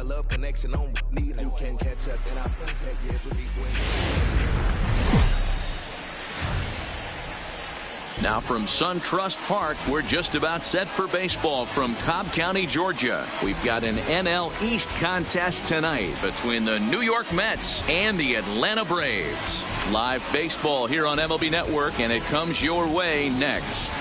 love connection on need. You can catch us in our sunset, yes, we be swinging. Now from SunTrust Park, we're just about set for baseball from Cobb County, Georgia. We've got an NL East contest tonight between the New York Mets and the Atlanta Braves. Live baseball here on MLB Network, and it comes your way next.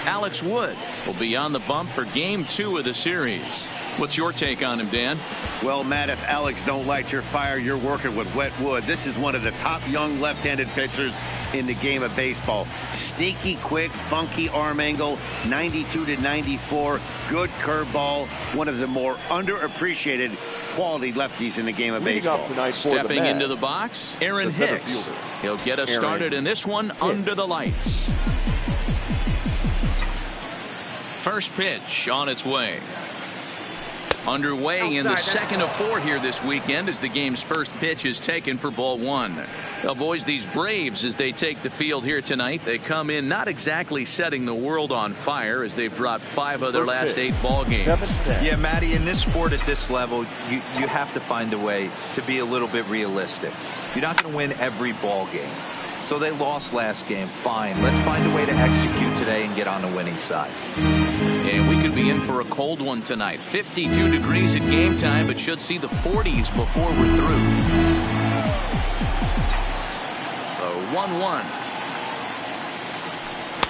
Alex Wood will be on the bump for Game 2 of the series. What's your take on him, Dan? Well, Matt, if Alex don't light your fire, you're working with wet wood. This is one of the top young left-handed pitchers in the game of baseball. Sneaky, quick, funky arm angle, 92 to 94, good curveball. One of the more underappreciated quality lefties in the game of baseball. Stepping into the box, Aaron Hicks. He'll get us started in this one under the lights. First pitch on its way. Underway in the second of 4 here this weekend as the game's first pitch is taken for ball 1. Well, boys, these Braves, as they take the field here tonight, they come in not exactly setting the world on fire as they've dropped 5 of their last 8 ball games. Yeah, Matty, in this sport at this level, you have to find a way to be a little bit realistic. You're not going to win every ball game. So they lost last game. Fine. Let's find a way to execute today and get on the winning side. And we could be in for a cold one tonight. 52 degrees at game time, but should see the 40s before we're through. The 1-1.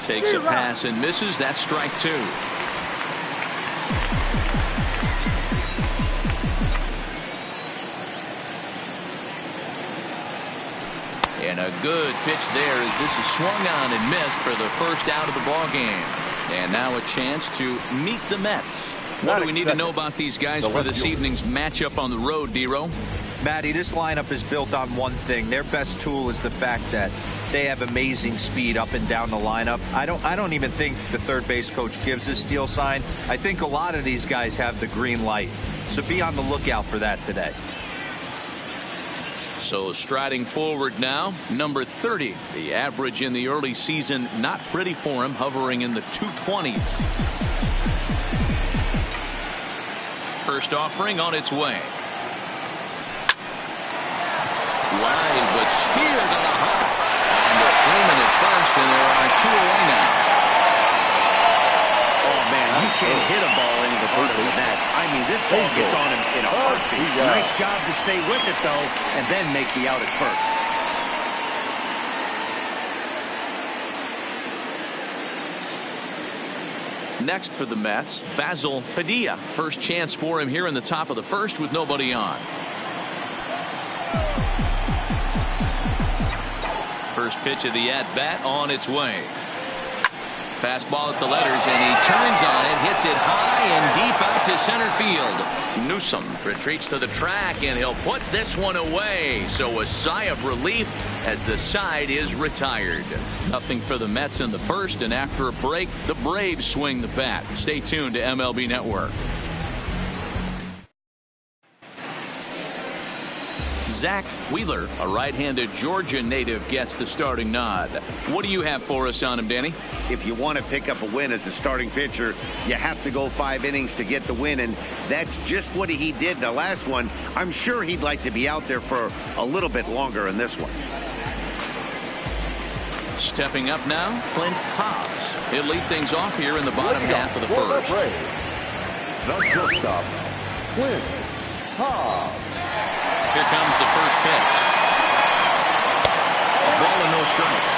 Takes a pass and misses. That's strike 2. And a good pitch there as this is swung on and missed for the first out of the ball game. And now a chance to meet the Mets. What do we need to know about these guys for this evening's matchup on the road, D-Row? Matty, this lineup is built on one thing. Their best tool is the fact that they have amazing speed up and down the lineup. I don't even think the third base coach gives a steal sign. I think a lot of these guys have the green light. So be on the lookout for that today. So striding forward now, number 30. The average in the early season, not pretty for him, hovering in the 220s. First offering on its way. Wide, but speared on the hop. And they're Freeman at first, and there are 2 away now. Oh, man, you can't hit a ball into the front of the net. I mean, this ball gets on him in a heartbeat. Nice job to stay with it, though, and then make the out at first. Next for the Mets, Basil Padilla. First chance for him here in the top of the first with nobody on. First pitch of the at-bat on its way. Fastball at the letters, and he turns on it, hits it high and deep out to center field. Newsom retreats to the track, and he'll put this one away. So a sigh of relief as the side is retired. Nothing for the Mets in the first, and after a break, the Braves swing the bat. Stay tuned to MLB Network. Zach Wheeler, a right-handed Georgia native, gets the starting nod. What do you have for us on him, Danny? If you want to pick up a win as a starting pitcher, you have to go 5 innings to get the win, and that's just what he did the last one. I'm sure he'd like to be out there for a little bit longer in this one. Stepping up now, Clint Hobbs. He'll lead things off here in the bottom half of the first. The shortstop, Clint Hobbs. Here comes the first pitch. A ball and no strikes.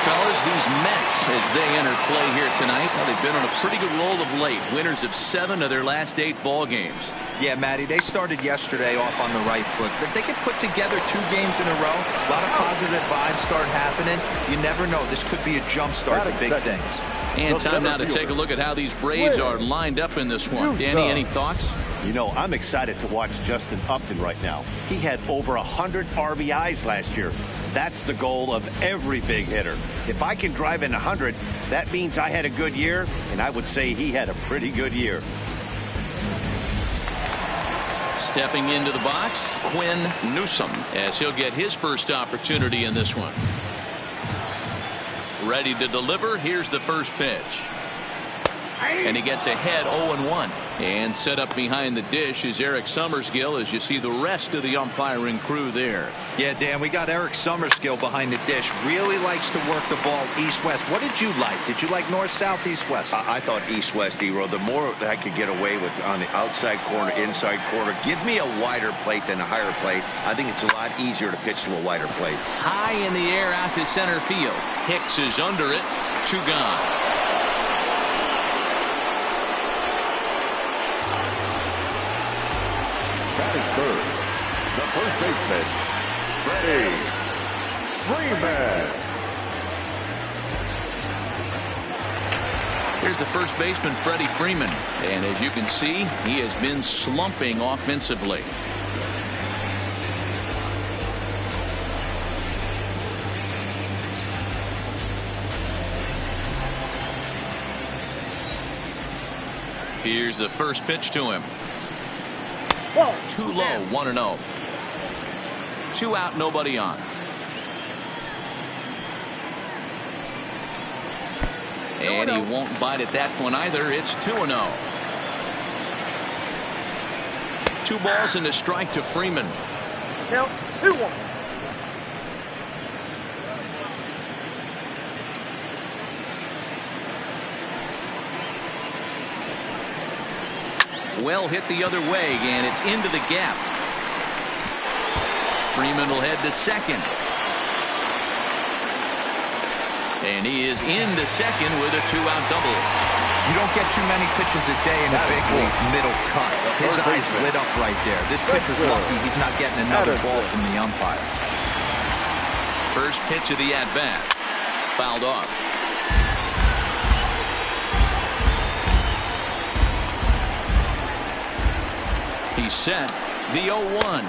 Fellas, these Mets, as they enter play here tonight, they've been on a pretty good roll of late. Winners of 7 of their last 8 ball games. Yeah, Matty, they started yesterday off on the right foot. If they could put together 2 games in a row, a lot of positive vibes start happening. You never know. This could be a jump start to big things. And time now to take a look at how these Braves are lined up in this one. Danny, any thoughts? You know, I'm excited to watch Justin Upton right now. He had over 100 RBIs last year. That's the goal of every big hitter. If I can drive in 100, that means I had a good year, and I would say he had a pretty good year. Stepping into the box, Quinn Newsom, as he'll get his first opportunity in this one. Ready to deliver. Here's the first pitch. And he gets ahead 0-1. And set up behind the dish is Eric Summerskill as you see the rest of the umpiring crew there. Yeah, Dan, we got Eric Summerskill behind the dish. Really likes to work the ball east-west. What did you like? Did you like north-south, east-west? I thought east-west, D-Row. The more I could get away with on the outside corner, inside corner, give me a wider plate than a higher plate. I think it's a lot easier to pitch to a wider plate. High in the air out to center field. Hicks is under it. 2 gone. Batting third, the first baseman, Freddie Freeman. Here's the first baseman, Freddie Freeman. And as you can see, he has been slumping offensively. Here's the first pitch to him. Too low, 1-0. 2 out, nobody on. And he won't bite at that one either. It's 2-0. 2 balls and a strike to Freeman. Count 2-1. Well hit the other way, and it's into the gap. Freeman will head to second. And he is into second with a 2-out double. You don't get too many pitches a day in the big leagues middle cut. His eyes lit up right there. This pitcher's lucky he's not getting another ball from the umpire. First pitch of the at-bat. Fouled off. He's set. The 0-1.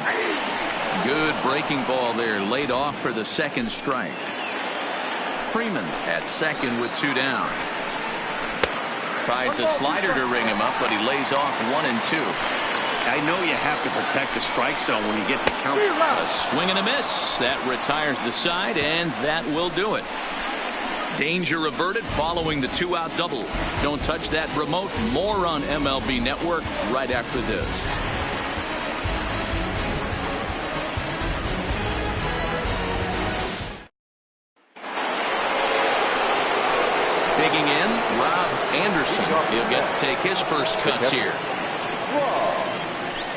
Good breaking ball there, laid off for the second strike. Freeman at second with 2 down. Tries the slider to ring him up, but he lays off 1 and 2. I know you have to protect the strike zone when you get the count. A swing and a miss. That retires the side, and that will do it. Danger averted following the 2-out double. Don't touch that remote. More on MLB Network right after this. Digging in, Rob Anderson. He'll get to take his first cuts here. Rob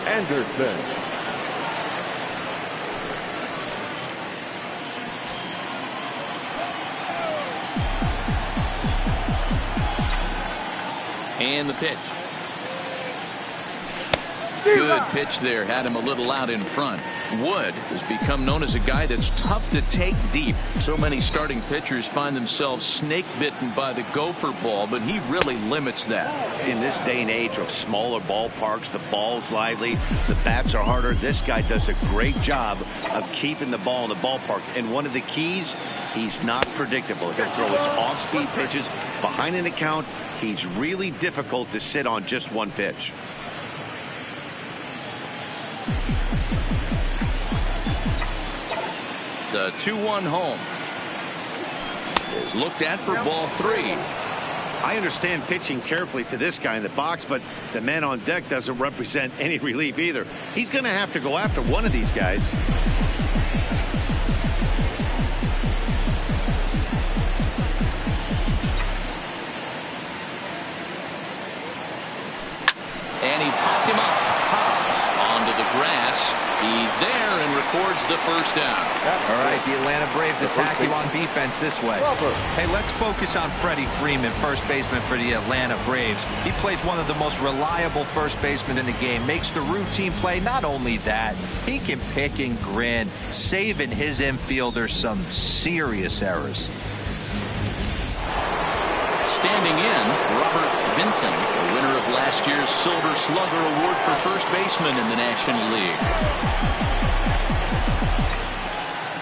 Anderson. And the pitch. Good pitch there. Had him a little out in front. Wood has become known as a guy that's tough to take deep. So many starting pitchers find themselves snake bitten by the gopher ball, but he really limits that. In this day and age of smaller ballparks, the ball's lively, the bats are harder. This guy does a great job of keeping the ball in the ballpark. And one of the keys, he's not predictable. He'll throw his off-speed pitches behind an account. He's really difficult to sit on just one pitch. The 2-1 home is looked at for ball 3. I understand pitching carefully to this guy in the box, but the man on deck doesn't represent any relief either. He's going to have to go after one of these guys. And he popped him up. Hobbs onto the grass. He's there and records the first down. All right, the Atlanta Braves attack you on defense this way. Hey, let's focus on Freddie Freeman, first baseman for the Atlanta Braves. He plays one of the most reliable first basemen in the game, makes the routine play. Not only that, he can pick and grin, saving his infielders some serious errors. Standing in, Robert Vincent, the winner of last year's Silver Slugger Award for first baseman in the National League.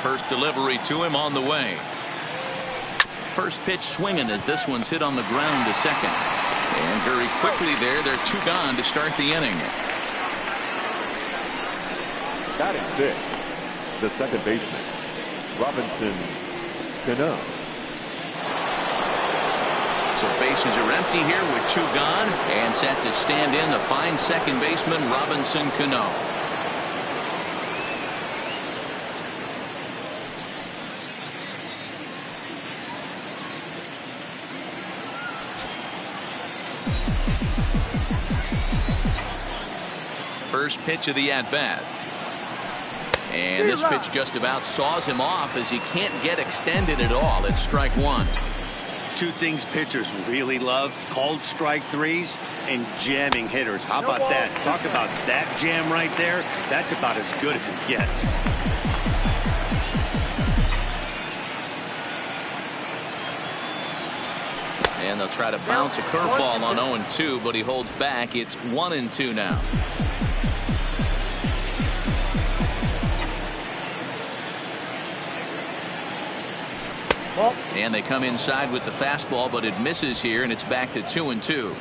First delivery to him on the way. First pitch swinging as this one's hit on the ground to second. And very quickly there, they're 2 gone to start the inning. Batting 6th, the second baseman, Robinson Cano. So bases are empty here with 2 gone, and set to stand in the fine second baseman Robinson Cano. First pitch of the at-bat. And this pitch just about saws him off as he can't get extended at all. It's strike 1. 2 things pitchers really love: called strike threes and jamming hitters. How about that? Talk about that jam right there. That's about as good as it gets. And they'll try to bounce a curveball on 0-2, but he holds back. It's 1-2 now. And they come inside with the fastball, but it misses here, and it's back to 2-2.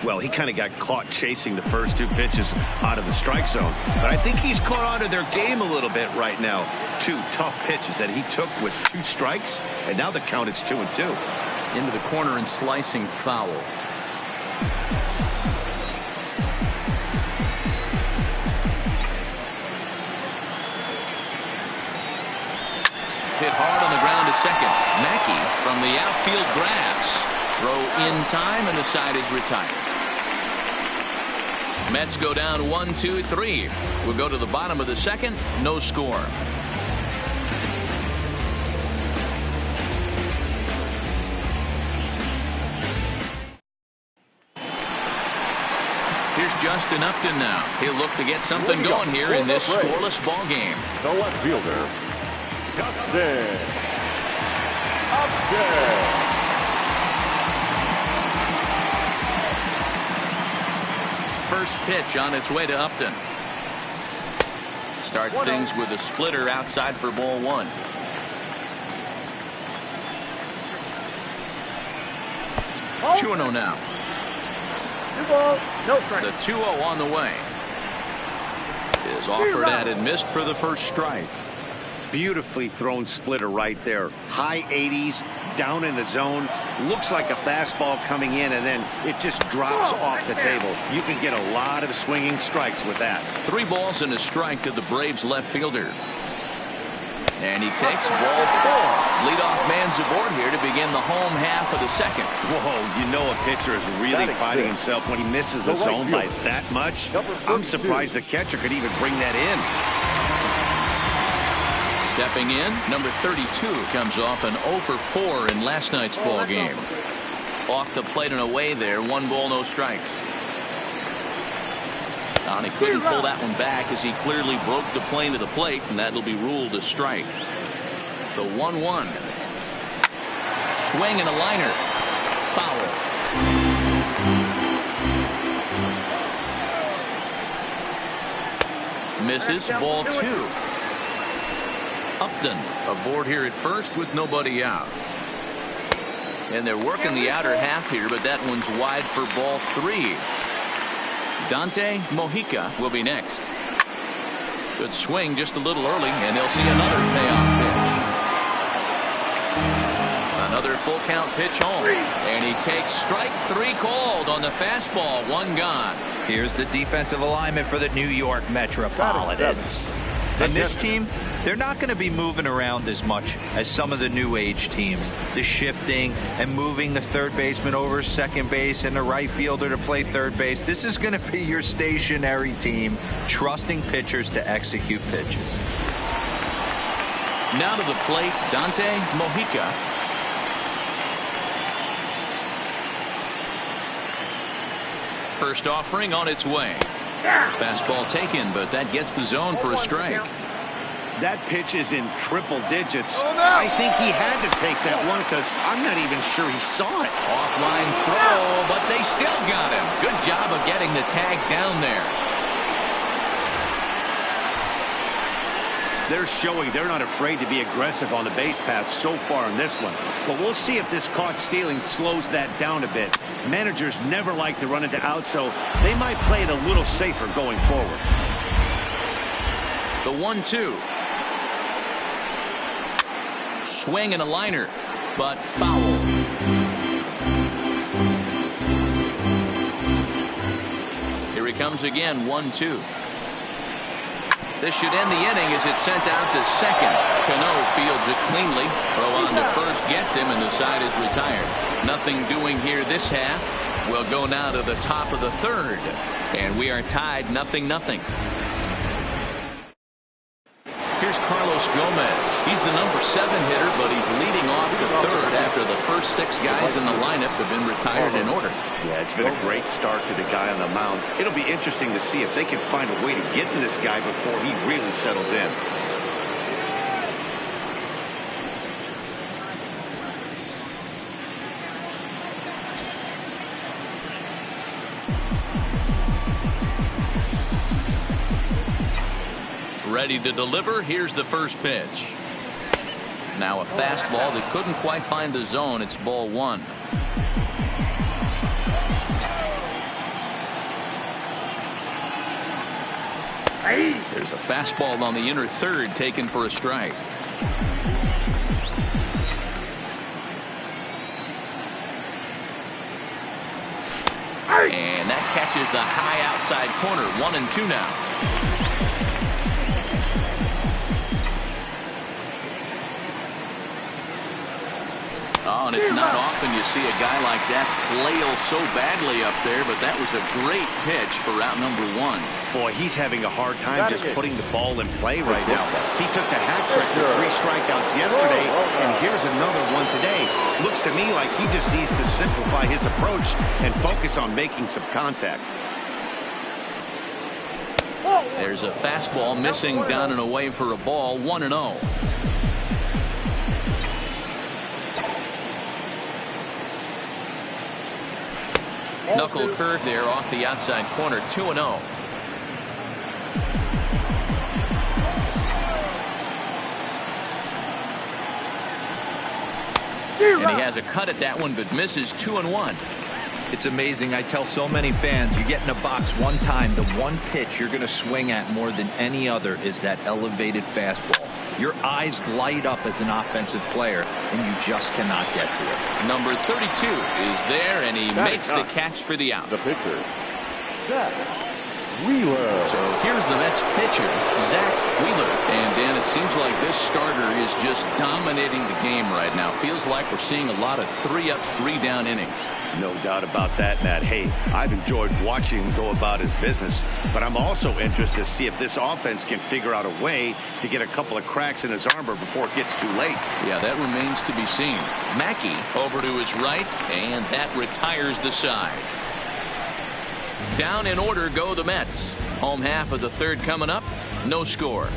Well, he kind of got caught chasing the first 2 pitches out of the strike zone. But I think he's caught on to their game a little bit right now. 2 tough pitches that he took with 2 strikes, and now the count is 2-2. Into the corner and slicing foul. Hit hard on the ground to second. Mackey from the outfield grass. Throw in time, and the side is retired. Mets go down 1-2-3. We'll go to the bottom of the second. No score. Here's Justin Upton now. He'll look to get something going here in this scoreless ball game. The left fielder, Justin Upton. First pitch on its way to Upton. Starts things with a splitter outside for ball 1. Oh. 2-0 now. 2 balls, no strike. The 2-0 on the way. Is offered at and missed for the first strike. Beautifully thrown splitter right there. High 80s, down in the zone. Looks like a fastball coming in, and then it just drops off the table. You can get a lot of swinging strikes with that. 3 balls and a strike to the Braves left fielder. And he takes ball 4. Leadoff man's aboard here to begin the home half of the second. Whoa, you know a pitcher is really fighting himself when he misses a zone by that much. I'm surprised the catcher could even bring that in. Stepping in, number 32 comes off an 0 for 4 in last night's ball game. Off the plate and away there, 1 ball, no strikes. And he couldn't pull that one back as he clearly broke the plane to the plate, and that'll be ruled a strike. The 1-1. Swing and a liner. Foul. Misses, ball 2. Upton aboard here at first with nobody out. And they're working the outer half here, but that one's wide for ball 3. Dante Mojica will be next. Good swing just a little early, and they'll see another payoff pitch. Another full count pitch home, and he takes strike 3 called on the fastball. 1 gone. Here's the defensive alignment for the New York Metropolitans. And this team, they're not going to be moving around as much as some of the new age teams. The shifting and moving the third baseman over second base and the right fielder to play third base. This is going to be your stationary team, trusting pitchers to execute pitches. Now to the plate, Dante Mojica. First offering on its way. Fastball taken, but that gets the zone for a strike. That pitch is in triple digits. I think he had to take that one because I'm not even sure he saw it. Offline throw, but they still got him. Good job of getting the tag down there. They're showing they're not afraid to be aggressive on the base path so far in this one. But we'll see if this caught stealing slows that down a bit. Managers never like to run into out, so they might play it a little safer going forward. The 1-2. Swing and a liner, but foul. comes again, 1-2. This should end the inning as it's sent out to second. Cano fields it cleanly. Throw on to first gets him, and the side is retired. Nothing doing here this half. We'll go now to the top of the third, and we are tied 0-0. Here's Carlos Gomez. He's the number 7 hitter, but he's leading off the third after the first 6 guys in the lineup have been retired in order. Yeah, it's been a great start to the guy on the mound. It'll be interesting to see if they can find a way to get to this guy before he really settles in. Ready to deliver. Here's the first pitch. Now a fastball that couldn't quite find the zone. It's ball 1. There's a fastball on the inner third taken for a strike. And that catches the high outside corner. 1-2 now. Oh, and it's not often you see a guy like that flail so badly up there, but that was a great pitch for out number 1. Boy, he's having a hard time just putting the ball in play right now. He took the hat trick with 3 strikeouts yesterday, and here's another one today. Looks to me like he just needs to simplify his approach and focus on making some contact. There's a fastball missing down and away for a ball. 1-0. Knuckle curve there off the outside corner. 2-0. And he has a cut at that one, but misses. 2-1. It's amazing. I tell so many fans, you get in a box one time, the one pitch you're going to swing at more than any other is that elevated fastball. Your eyes light up as an offensive player, and you just cannot get to it. Number 32 is there, and he makes the catch for the out. The pitcher, Zach Wheeler. So here's the Mets pitcher, Zach Wheeler. And Dan, it seems like this starter is just dominating the game right now. Feels like we're seeing a lot of 3-up, 3-down innings. No doubt about that, Matt. Hey, I've enjoyed watching him go about his business, but I'm also interested to see if this offense can figure out a way to get a couple of cracks in his armor before it gets too late. Yeah, that remains to be seen. Mackey over to his right, and that retires the side. Down in order go the Mets. Home half of the third coming up. No score.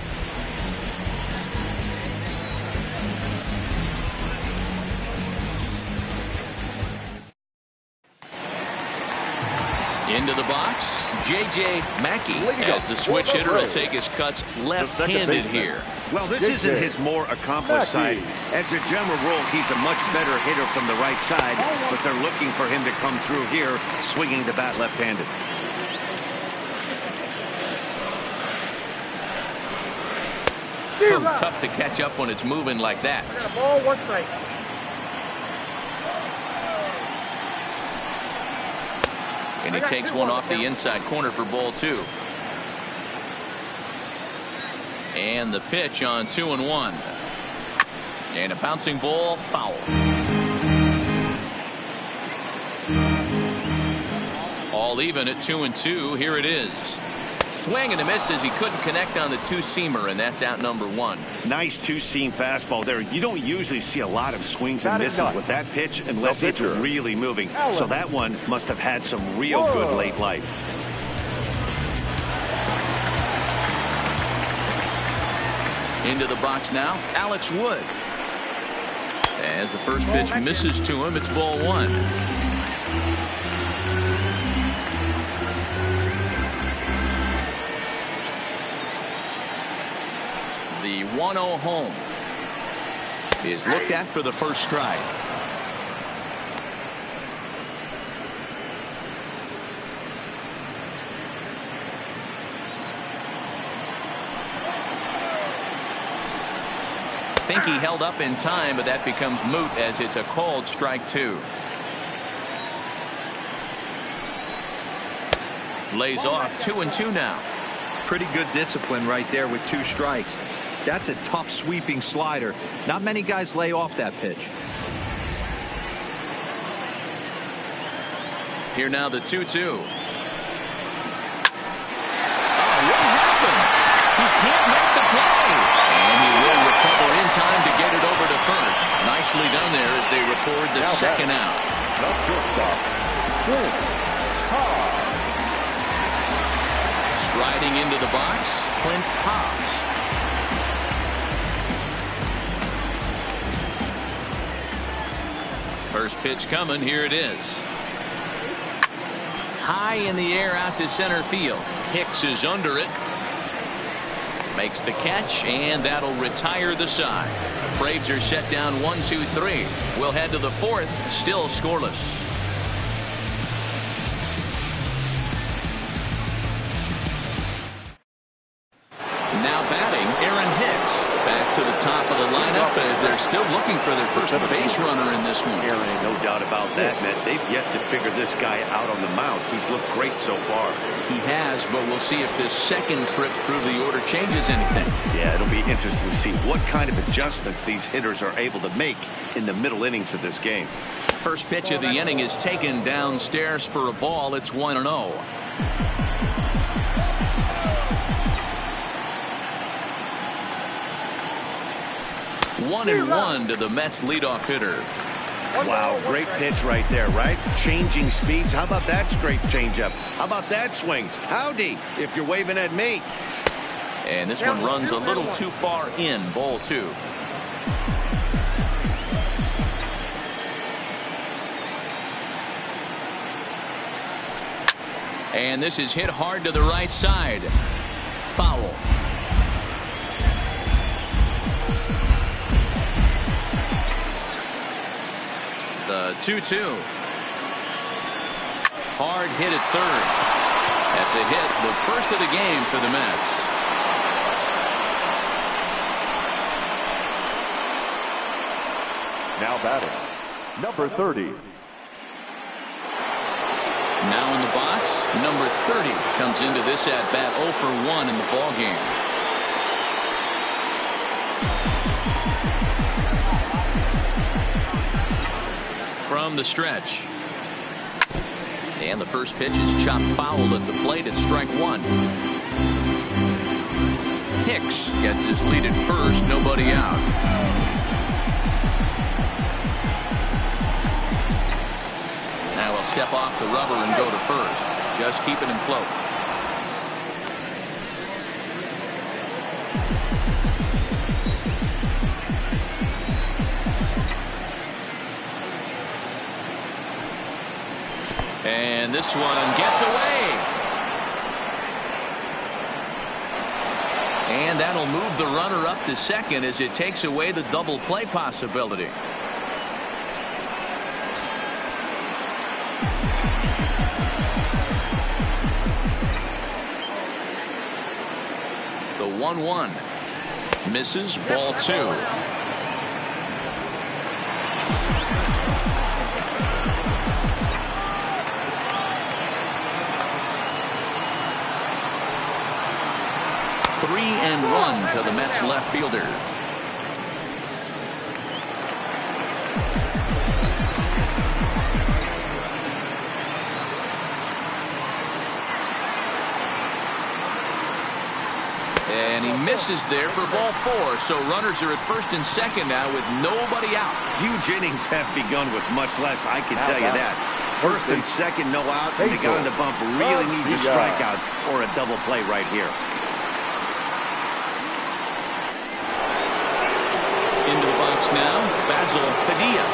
Into the box, J.J. Mackey as the switch hitter will take his cuts left-handed here. Well, this isn't his more accomplished side. As a general rule, he's a much better hitter from the right side, but they're looking for him to come through here swinging the bat left-handed. Tough to catch up when it's moving like that. Ball 1 strike. And he takes one off the inside corner for ball 2. And the pitch on 2-1. And a bouncing ball, foul. All even at 2-2. Here it is. Swing and a miss as he couldn't connect on the two-seamer, and that's out number 1. Nice two-seam fastball there. You don't usually see a lot of swings and misses with that pitch unless it's really moving. So that one must have had some real good late life. Into the box now, Alex Wood. As the first pitch misses to him, it's ball 1. The 1-0 home is looked at for the first strike. I think he held up in time, but that becomes moot as it's a called strike 2. Lays off 2-2 now. Pretty good discipline right there with 2 strikes. That's a tough sweeping slider. Not many guys lay off that pitch. Here now the 2-2. Oh, what happened? He can't make the play. And he will recover in time to get it over to first. Nicely done there as they record the second out. The shortstop, Striding into the box, Clint Hobbs. First pitch coming. Here it is. High in the air out to center field. Hicks is under it. Makes the catch, and that'll retire the side. Braves are set down 1-2-3. We'll head to the 4th, still scoreless. Now batting, Aaron Hicks. Back to the top of the lineup as they're still looking for their first base runner in this one. Aaron, ain't no doubt about that, man. They've yet to figure this guy out on the mound. He's looked great so far. He has, but we'll see if this second trip through the order changes anything. Yeah, it'll be interesting to see what kind of adjustments these hitters are able to make in the middle innings of this game. First pitch of the inning is taken downstairs for a ball. It's 1-0. 1-1 to the Mets leadoff hitter. Wow, great pitch right there, right? Changing speeds. How about that straight changeup? How about that swing? Howdy, if you're waving at me. And this one runs a little too far in. Ball 2. And this is hit hard to the right side. Foul. The 2-2. Hard hit at third. That's a hit, the first of the game for the Mets. now batting, number 30. Now in the box, number 30 comes into this at bat 0 for 1 in the ball game. From the stretch. And the first pitch is chopped foul at the plate at strike 1. Hicks gets his lead at first, nobody out. Now he'll step off the rubber and go to first. Just keeping him close. And this one gets away. And that'll move the runner up to second as it takes away the double play possibility. The 1-1 misses, ball 2. And run to the Mets left fielder. And he misses there for ball 4. So runners are at first and second now with nobody out. Huge innings have begun with much less, I can tell you that. First and second, no out, and the guy on the bump really needs a strikeout or a double play right here. Into the box now, Basil Padilla.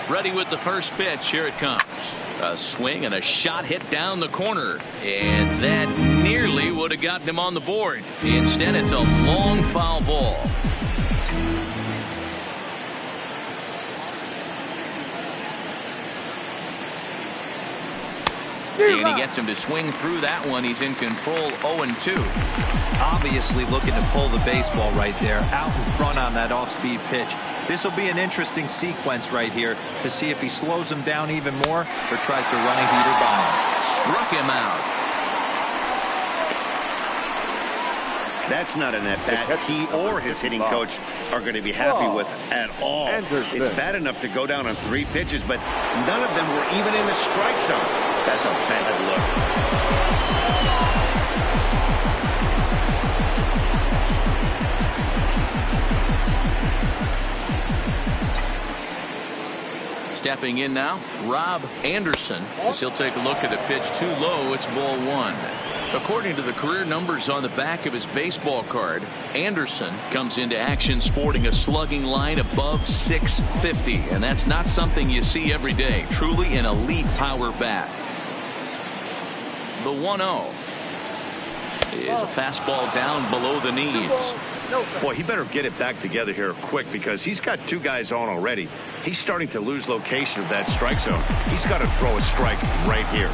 Ready with the first pitch. Here it comes. A swing and a shot hit down the corner. And that nearly would have gotten him on the board. Instead, it's a long foul ball. And he gets him to swing through that one. He's in control 0-2. Obviously looking to pull the baseball right there, out in front on that off-speed pitch. This will be an interesting sequence right here to see if he slows him down even more or tries to run a heater by him. Struck him out. That's not an at-bat he or his hitting coach are going to be happy with at all. It's bad enough to go down on 3 pitches, but none of them were even in the strike zone. That's a bad look. Stepping in now, Rob Anderson, as he'll take a look at a pitch too low. It's ball 1. According to the career numbers on the back of his baseball card, Anderson comes into action sporting a slugging line above 650, and that's not something you see every day. Truly an elite power bat. The 1-0 is a fastball down below the knees. Boy, he better get it back together here quick because he's got 2 guys on already. He's starting to lose location of that strike zone. He's got to throw a strike right here.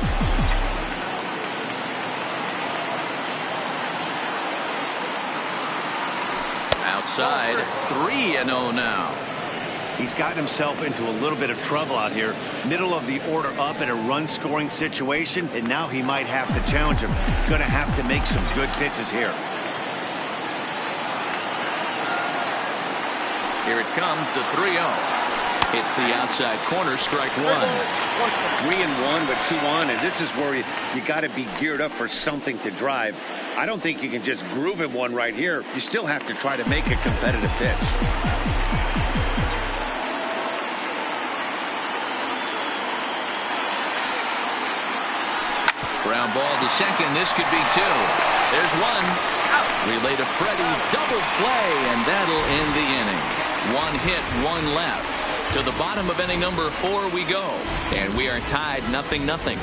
Outside, 3-0 now. He's gotten himself into a little bit of trouble out here. Middle of the order up in a run-scoring situation, and now he might have to challenge him. Going to have to make some good pitches here. Here it comes, the 3-0. It's the outside corner, strike 1. 3-1 with 2 on, and this is where you got to be geared up for something to drive. I don't think you can just groove him one right here. You still have to try to make a competitive pitch. Ground ball to second. This could be 2. There's 1. Relay to Freddie. Double play, and that'll end the inning. 1 hit, 1 left. To the bottom of inning number 4 we go. And we are tied 0-0.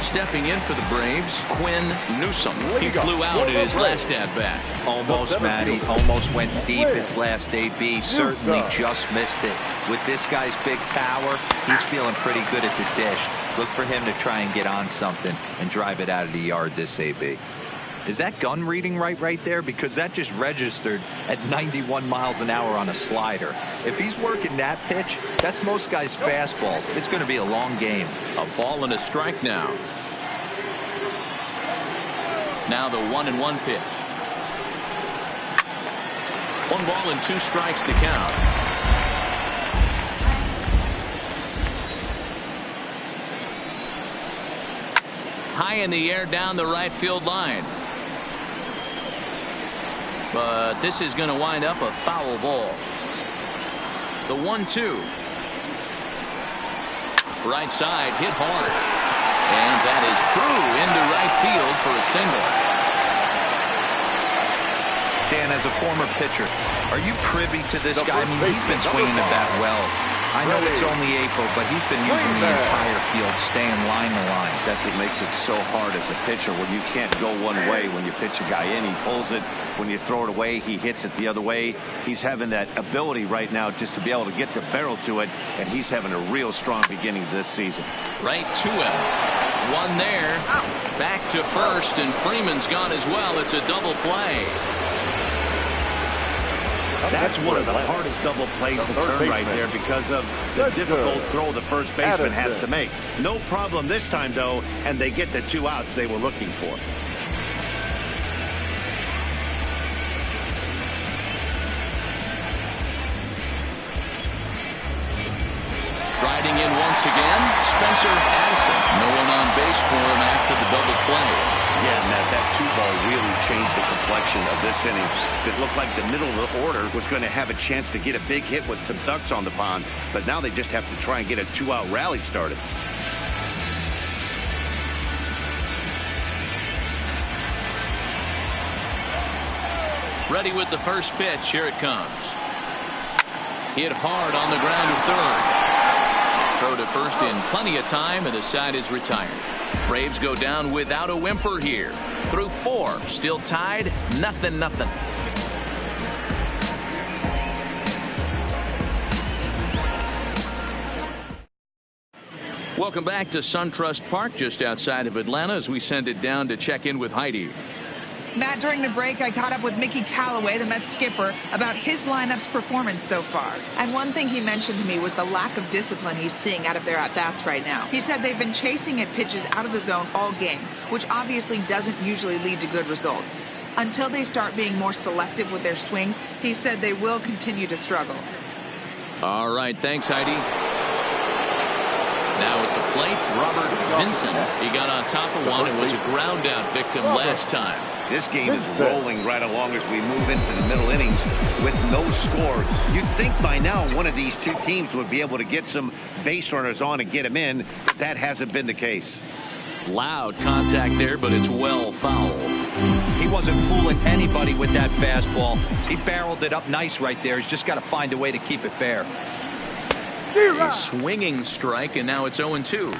Stepping in for the Braves, Quinn Newsom. He flew out in his last at-bat. Almost, Matty. Almost went deep his last AB. Certainly just missed it. With this guy's big power, he's feeling pretty good at the dish. Look for him to try and get on something and drive it out of the yard this AB. Is that gun reading right there? Because that just registered at 91 miles an hour on a slider. If he's working that pitch, that's most guys' fastballs. It's going to be a long game. A ball and a strike now. Now the 1-1 pitch. 1 ball and 2 strikes to count. High in the air down the right field line. But this is going to wind up a foul ball. The 1-2. Right side, hit hard. And that is through into right field for a single. Dan, as a former pitcher, are you privy to this guy? I mean, he's been swinging the bat well. I know it's only April, but he's been using the entire field, staying line to line. That's what makes it so hard as a pitcher when you can't go one way. When you pitch a guy in, he pulls it. When you throw it away, he hits it the other way. He's having that ability right now just to be able to get the barrel to it, and he's having a real strong beginning this season. Right to him. 1 there. Back to first, and Freeman's gone as well. It's a double play. That's one of the hardest double plays to turn right there because of the difficult throw the first baseman has to make. No problem this time, though, and they get the 2 outs they were looking for. Riding in once again, Spencer Addison. No one on base for him after the double play. Yeah, Matt, that 2-ball really changed the complexion of this inning. It looked like the middle of the order was going to have a chance to get a big hit with some ducks on the pond, but now they just have to try and get a 2-out rally started. Ready with the first pitch. Here it comes. Hit hard on the ground to third. Throw to first in plenty of time, and the side is retired. Braves go down without a whimper here. Through 4, still tied, 0-0. Welcome back to SunTrust Park just outside of Atlanta as we send it down to check in with Heidi. Matt, during the break, I caught up with Mickey Callaway, the Mets skipper, about his lineup's performance so far. And one thing he mentioned to me was the lack of discipline he's seeing out of their at-bats right now. He said they've been chasing at pitches out of the zone all game, which obviously doesn't usually lead to good results. Until they start being more selective with their swings, he said they will continue to struggle. All right, thanks, Heidi. Now at the plate, Robert Vincent. He got on top of one and was a ground-out victim last time. This game is rolling right along as we move into the middle innings with no score. You'd think by now one of these two teams would be able to get some base runners on and get them in, but that hasn't been the case. Loud contact there, but it's well foul. He wasn't fooling anybody with that fastball. He barreled it up nice right there. He's just got to find a way to keep it fair. A swinging strike, and now it's 0-2.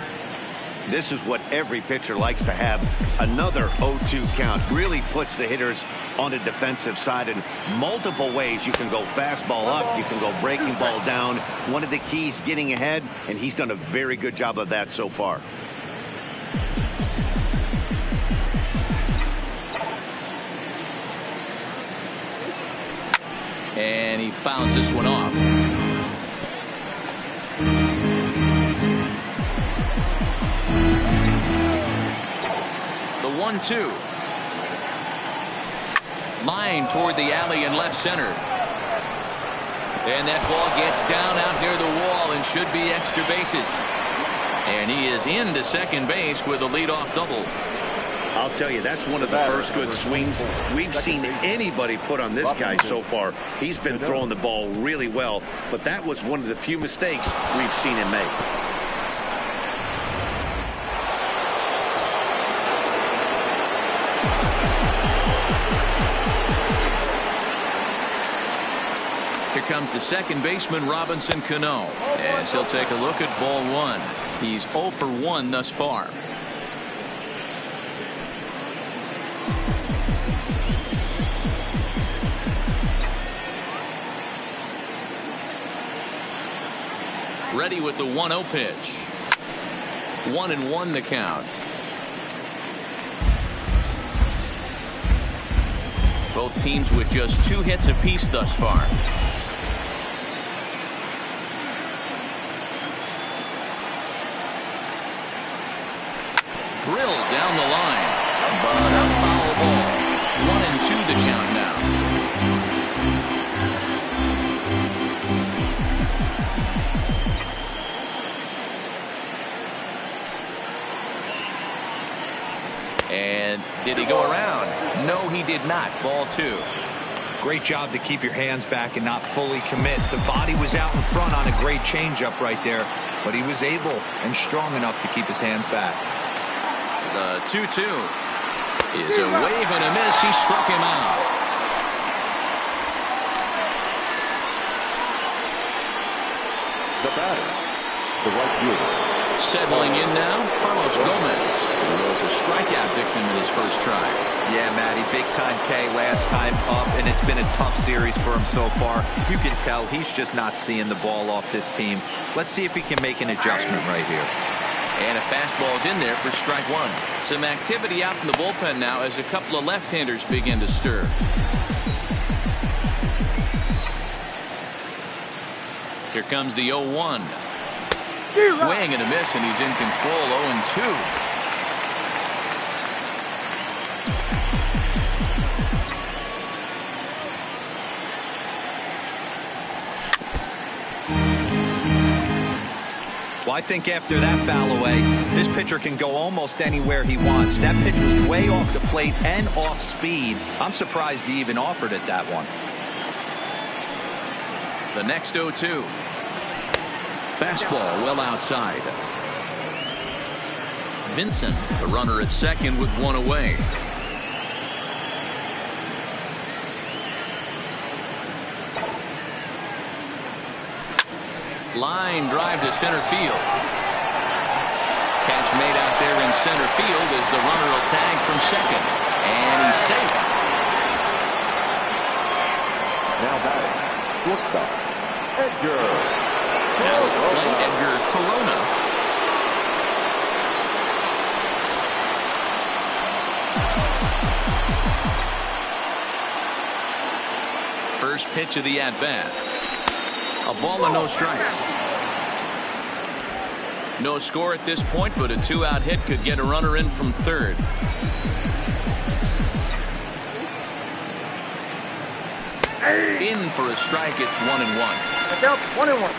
This is what every pitcher likes to have. Another 0-2 count really puts the hitters on the defensive side in multiple ways. You can go fastball up, you can go breaking ball down. One of the keys, getting ahead, and he's done a very good job of that so far. And he fouls this one off. The 1-2. Line toward the alley in left center. And that ball gets down out near the wall and should be extra bases. And he is into second base with a leadoff double. I'll tell you, that's one of the first good swings we've seen anybody put on this guy so far. He's been throwing the ball really well, but that was one of the few mistakes we've seen him make. Here comes the second baseman, Robinson Cano, as he'll take a look at ball one. He's 0 for 1 thus far. Ready with the 1-0 pitch. 1-1 the count. Both teams with just 2 hits apiece thus far. Drilled down the line, but a foul ball. 1-2 the count now. And did he go around? No, he did not. Ball 2. Great job to keep your hands back and not fully commit. The body was out in front on a great changeup right there, but he was able and strong enough to keep his hands back. The 2-2 is a wave and a miss. He struck him out. The batter, the right fielder. Settling in now, Carlos Gomez, who was a strikeout victim in his first try. Yeah, Matty, big time K last time up, and it's been a tough series for him so far. You can tell he's just not seeing the ball off this team. Let's see if he can make an adjustment right here. And a fastball in there for strike 1. Some activity out in the bullpen now as a couple of left-handers begin to stir. Here comes the 0-1. Swing and a miss, and he's in control. 0-2. Well, I think after that foul away, this pitcher can go almost anywhere he wants. That pitch was way off the plate and off speed. I'm surprised he even offered it that one. The next 0-2. Fastball well outside. Vincent, the runner at second with 1 away. Line drive to center field. Catch made out there in center field as the runner will tag from second. And he's safe. Now batting, shortstop, Edgar. Now at the plate, Edgar Corona. first pitch of the at-bat. A ball and no strikes. No score at this point, but a 2-out hit could get a runner in from third. In for a strike. It's 1-1. Look out, 1-1.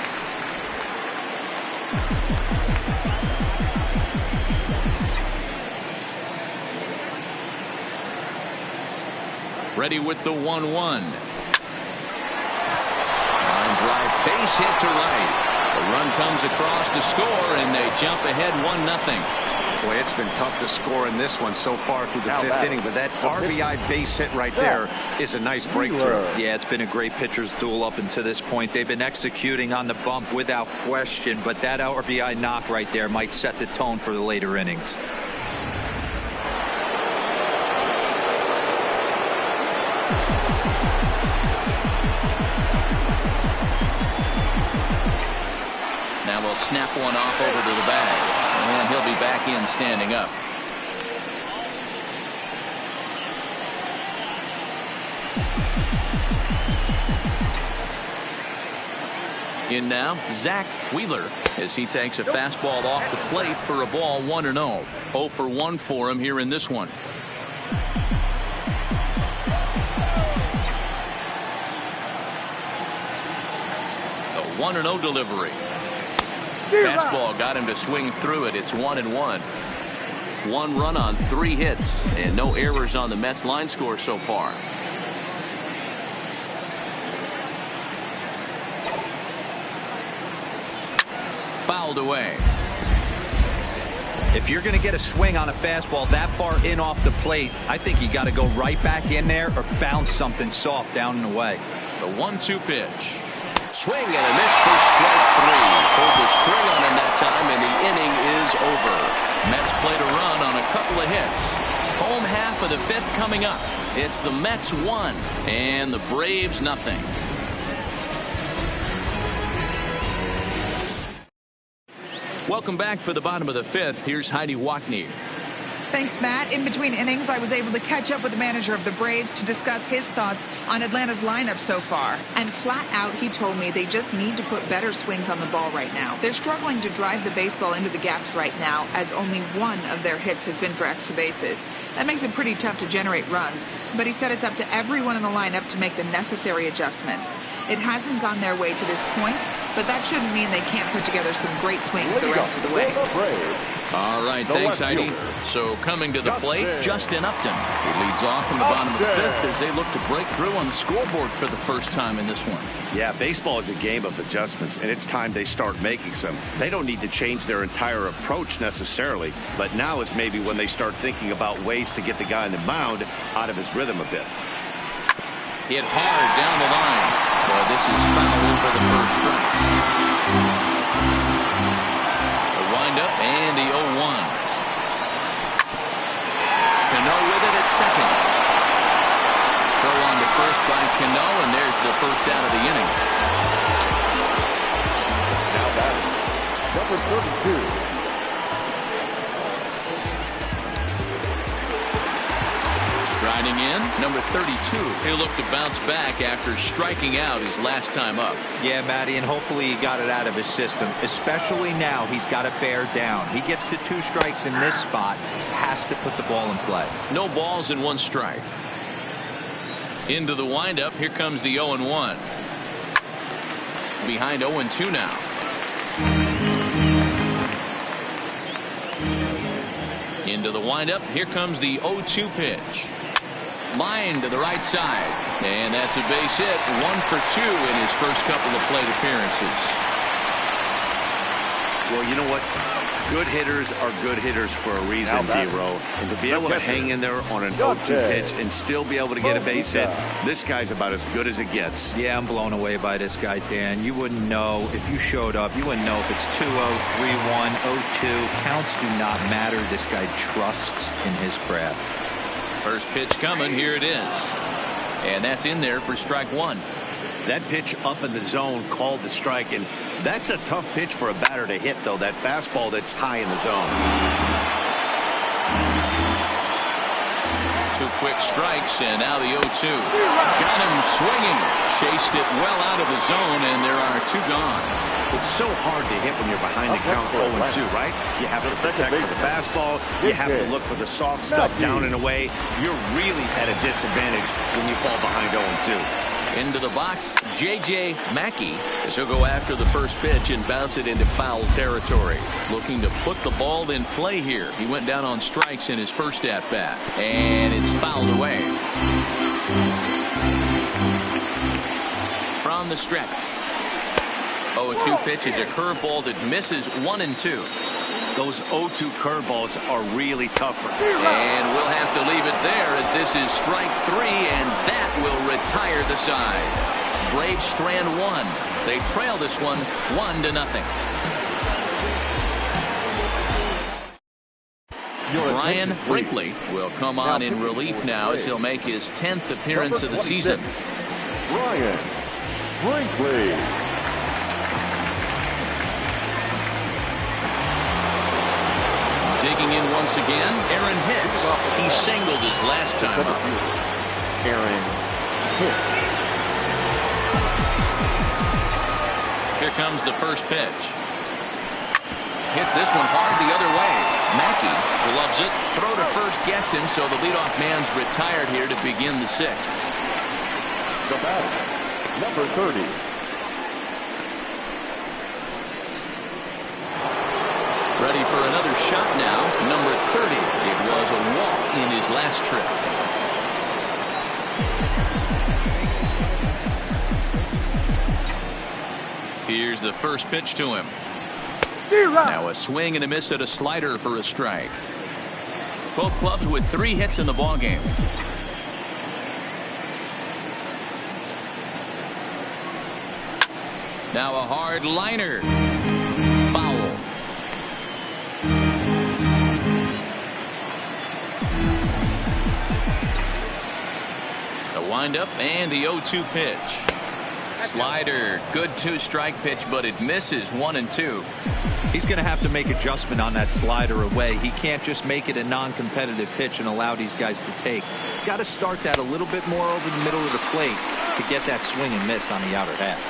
Ready with the 1-1. Line drive, base hit to right. The run comes across to score, and they jump ahead 1-0. Boy, it's been tough to score in this one so far through the fifth inning, but that RBI base hit right there is a nice breakthrough. Yeah, it's been a great pitcher's duel up until this point. They've been executing on the bump without question, but that RBI knock right there might set the tone for the later innings. Now we'll snap one off over to the bag, and he'll be back in standing up. In now, Zach Wheeler, as he takes a fastball off the plate for a ball 1-0. 0 for 1 for him here in this one. The 1-0 delivery. Fastball got him to swing through it. It's 1-1. 1 run on 3 hits, and no errors on the Mets line score so far. Fouled away. If you're going to get a swing on a fastball that far in off the plate, I think you got to go right back in there or bounce something soft down and away. The 1-2 pitch. Swing and a miss for strike 3. Pulled the string on him that time, and the inning is over. Mets played a run on a couple of hits. Home half of the 5th coming up. It's the Mets 1 and the Braves nothing. Welcome back for the bottom of the 5th. Here's Heidi Watney. Thanks, Matt. In between innings, I was able to catch up with the manager of the Braves to discuss his thoughts on Atlanta's lineup so far. And flat out, he told me they just need to put better swings on the ball right now. They're struggling to drive the baseball into the gaps right now, as only 1 of their hits has been for extra bases. That makes it pretty tough to generate runs, but he said it's up to everyone in the lineup to make the necessary adjustments. It hasn't gone their way to this point, but that shouldn't mean they can't put together some great swings the rest of the way. All right, thanks, Heidi. So coming to the plate, Justin Upton. He leads off in the bottom of the 5th as they look to break through on the scoreboard for the first time in this one. Yeah, baseball is a game of adjustments, and it's time they start making some. They don't need to change their entire approach necessarily, but now is maybe when they start thinking about ways to get the guy on the mound out of his rhythm a bit. Hit hard down the line. Boy, this is foul for the first strike. The windup and the 0-1. Cano with it at second. Throw on to first by Cano, and there's the first out of the inning. Now batting, number 32. Striding in, number 32. He'll look to bounce back after striking out his last time up. Yeah, Matty, and hopefully he got it out of his system. Especially now, he's got to bear down. He gets the 2 strikes in this spot, has to put the ball in play. No balls and 1 strike. Into the windup, here comes the 0-1. Behind 0-2 now. Into the windup, here comes the 0-2 pitch. Line to the right side, and that's a base hit. 1 for 2 in his first couple of plate appearances. Well, you know what? Good hitters are good hitters for a reason, D-Row. And to be able to hang in there on an 0-2 pitch and still be able to get a base hit, this guy's about as good as it gets. Yeah, I'm blown away by this guy, Dan. You wouldn't know if you showed up. You wouldn't know if it's 2-0, 3-1, 0-2. Counts do not matter. This guy trusts in his craft. First pitch coming. Here it is. And that's in there for strike 1. That pitch up in the zone called the strike, and that's a tough pitch for a batter to hit, though, that fastball that's high in the zone. 2 quick Strikes, and now the 0-2. Got him swinging. Chased it well out of the zone, and there are 2 gone. It's so hard to hit when you're behind the count 0-2, right? You have to protect for the fastball. You have to look for the soft stuff down and away. You're really at a disadvantage when you fall behind 0-2. Into the box, J.J. Mackey, as he'll go after the first pitch and bounce it into foul territory. Looking to put the ball in play here. He went down on strikes in his first at-bat, and it's fouled away. From the stretch. 0-2 pitch is a curveball that misses 1 and 2. Those 0-2 curveballs are really tougher. And we'll have to leave it there as this is strike 3, and that will retire the side. Braves strand 1. They trail this one 1-0. Ryan Brinkley will come on in relief now as he'll make his 10th appearance of the season. Ryan Brinkley. Digging in once again, Aaron Hicks. He singled his last time up. Aaron Hicks. Here comes the first pitch. Hits this one hard the other way. Mackey gloves it. Throw to first gets him, so the leadoff man's retired here to begin the 6th. The batter, number 30. Ready for another shot now. Number 30. It was a walk in his last trip. Here's the first pitch to him. Now a swing and a miss at a slider for a strike. Both clubs with 3 hits in the ballgame. Now a hard liner. Foul. The windup and the 0-2 pitch. Slider, good 2-strike pitch, but it misses 1 and 2. He's going to have to make adjustment on that slider away. He can't just make it a non-competitive pitch and allow these guys to take. He's got to start that a little bit more over the middle of the plate to get that swing and miss on the outer half.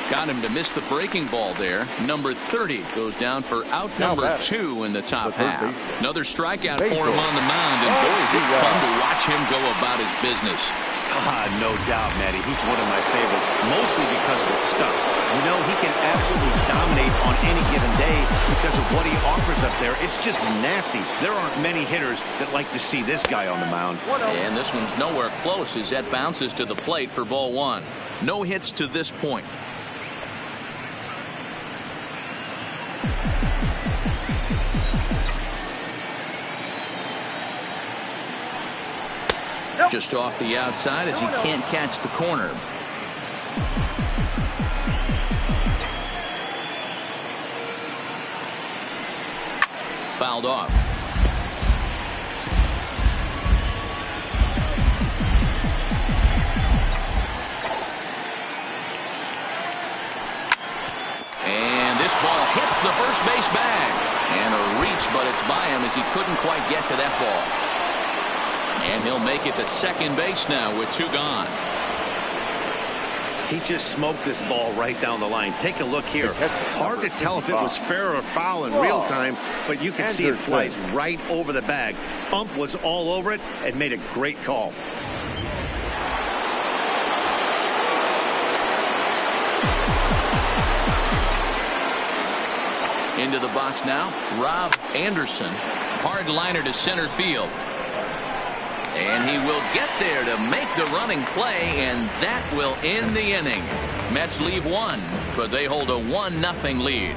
Got him to miss the breaking ball there. Number 30 goes down for out number 2 in the top half. Another strikeout for him on the mound, and boy, is it fun to watch him go about his business. No doubt, Matty. He's one of my favorites, mostly because of his stuff. You know, he can absolutely dominate on any given day because of what he offers up there. It's just nasty. There aren't many hitters that like to see this guy on the mound. And this one's nowhere close as that bounces to the plate for ball 1. No hits to this point. Just off the outside as he can't catch the corner. Fouled off. And this ball hits the first base bag. And a reach, but it's by him as he couldn't quite get to that ball. And he'll make it to second base now with 2 gone. He just smoked this ball right down the line. Take a look here. Hard to tell if it was fair or foul in real time, but you can see it flies right over the bag. Ump was all over it and made a great call. Into the box now, Rob Anderson. Hard liner to center field. And he will get there to make the running play, and that will end the inning. Mets leave 1, but they hold a 1-0 lead.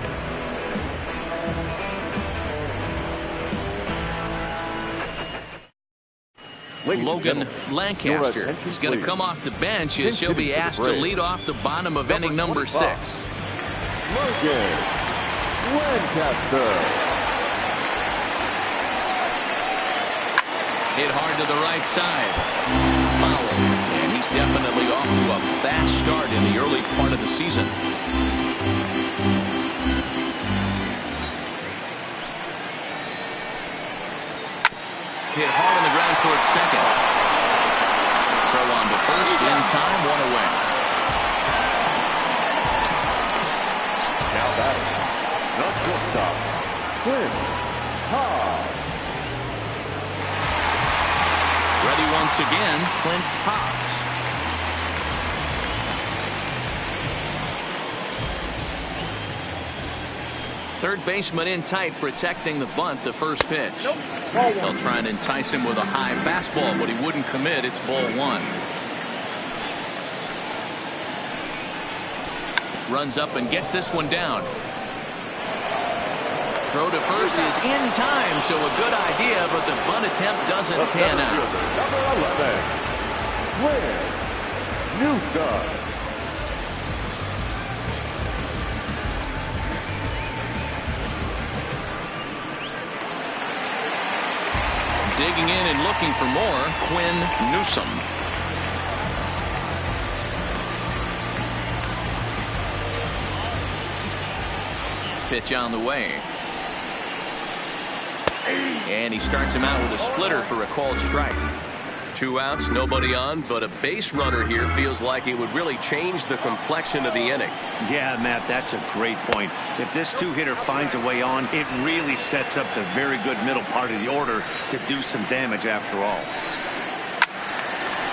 Logan Lancaster is going to come off the bench as he'll be asked to lead off the bottom of inning number 6. Logan Lancaster. Hit hard to the right side. Foul. And he's definitely off to a fast start in the early part of the season. Hit hard on the ground towards second. throw on to first in time, one away. Now batting, the shortstop, Quinn Hobbs. Ready once again, Clint Hobbs. Third baseman in tight, protecting the bunt, the first pitch. They'll try and entice him with a high fastball, but he wouldn't commit. It's ball one. Runs up and gets this one down. Throw to first is in time, so a good idea, but the bunt attempt doesn't pan out. Number 11, Quinn Newsom. Digging in and looking for more, Quinn Newsom. Pitch on the way. And he starts him out with a splitter for a called strike. 2 outs, nobody on, but a base runner here feels like it would really change the complexion of the inning. Yeah, Matt, that's a great point. If this two-hitter finds a way on, it really sets up the very good middle part of the order to do some damage after all.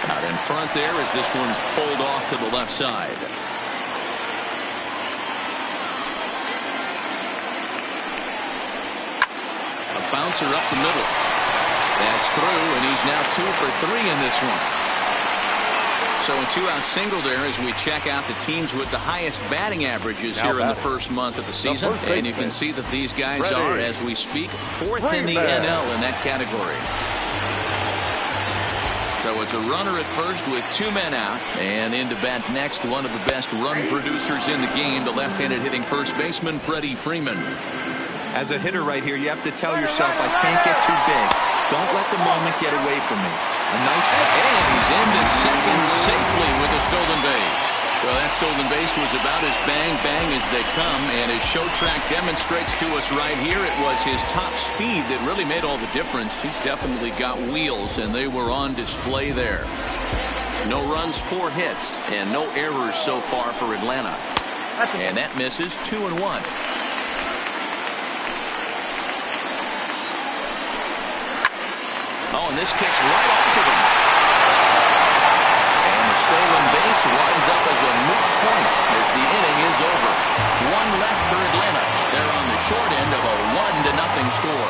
Out in front there as this one's pulled off to the left side. A bouncer up the middle. That's through, and he's now 2 for 3 in this one. So a 2-out single there as we check out the teams with the highest batting averages here in the first month of the season. And you can see that these guys are, as we speak, 4th in the NL in that category. So it's a runner at first with 2 men out, and in to bat next, one of the best run producers in the game, the left-handed hitting first baseman Freddie Freeman. As a hitter right here, you have to tell yourself, I can't get too big. Don't let the moment get away from me. A nice, and he's into second safely with a stolen base. Well, that stolen base was about as bang as they come, and as Show Track demonstrates to us right here, it was his top speed that really made all the difference. He's definitely got wheels, and they were on display there. No runs, 4 hits, and no errors so far for Atlanta. And that misses 2-1. Oh, and this kicks right off to them. And the stolen base winds up as a moot point as the inning is over. 1 left for Atlanta. They're on the short end of a 1-0 score.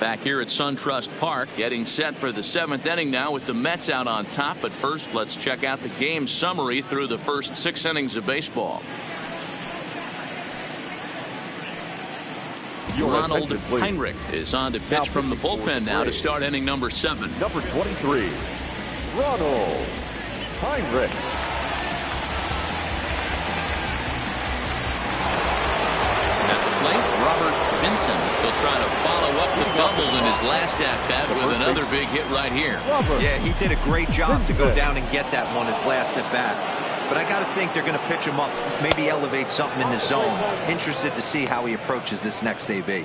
Back here at SunTrust Park, getting set for the 7th inning now with the Mets out on top. But first, let's check out the game summary through the first 6 innings of baseball. Ronald Heinrich is on to pitch from the bullpen now to start inning number 7. Number 23, Ronald Heinrich. At the plate, Robert Vincent. He'll try to follow up the double in his last at-bat with another big hit right here. Yeah, he did a great job to go down and get that one his last at-bat. But I got to think they're going to pitch him up, maybe elevate something in the zone. Interested to see how he approaches this next AV.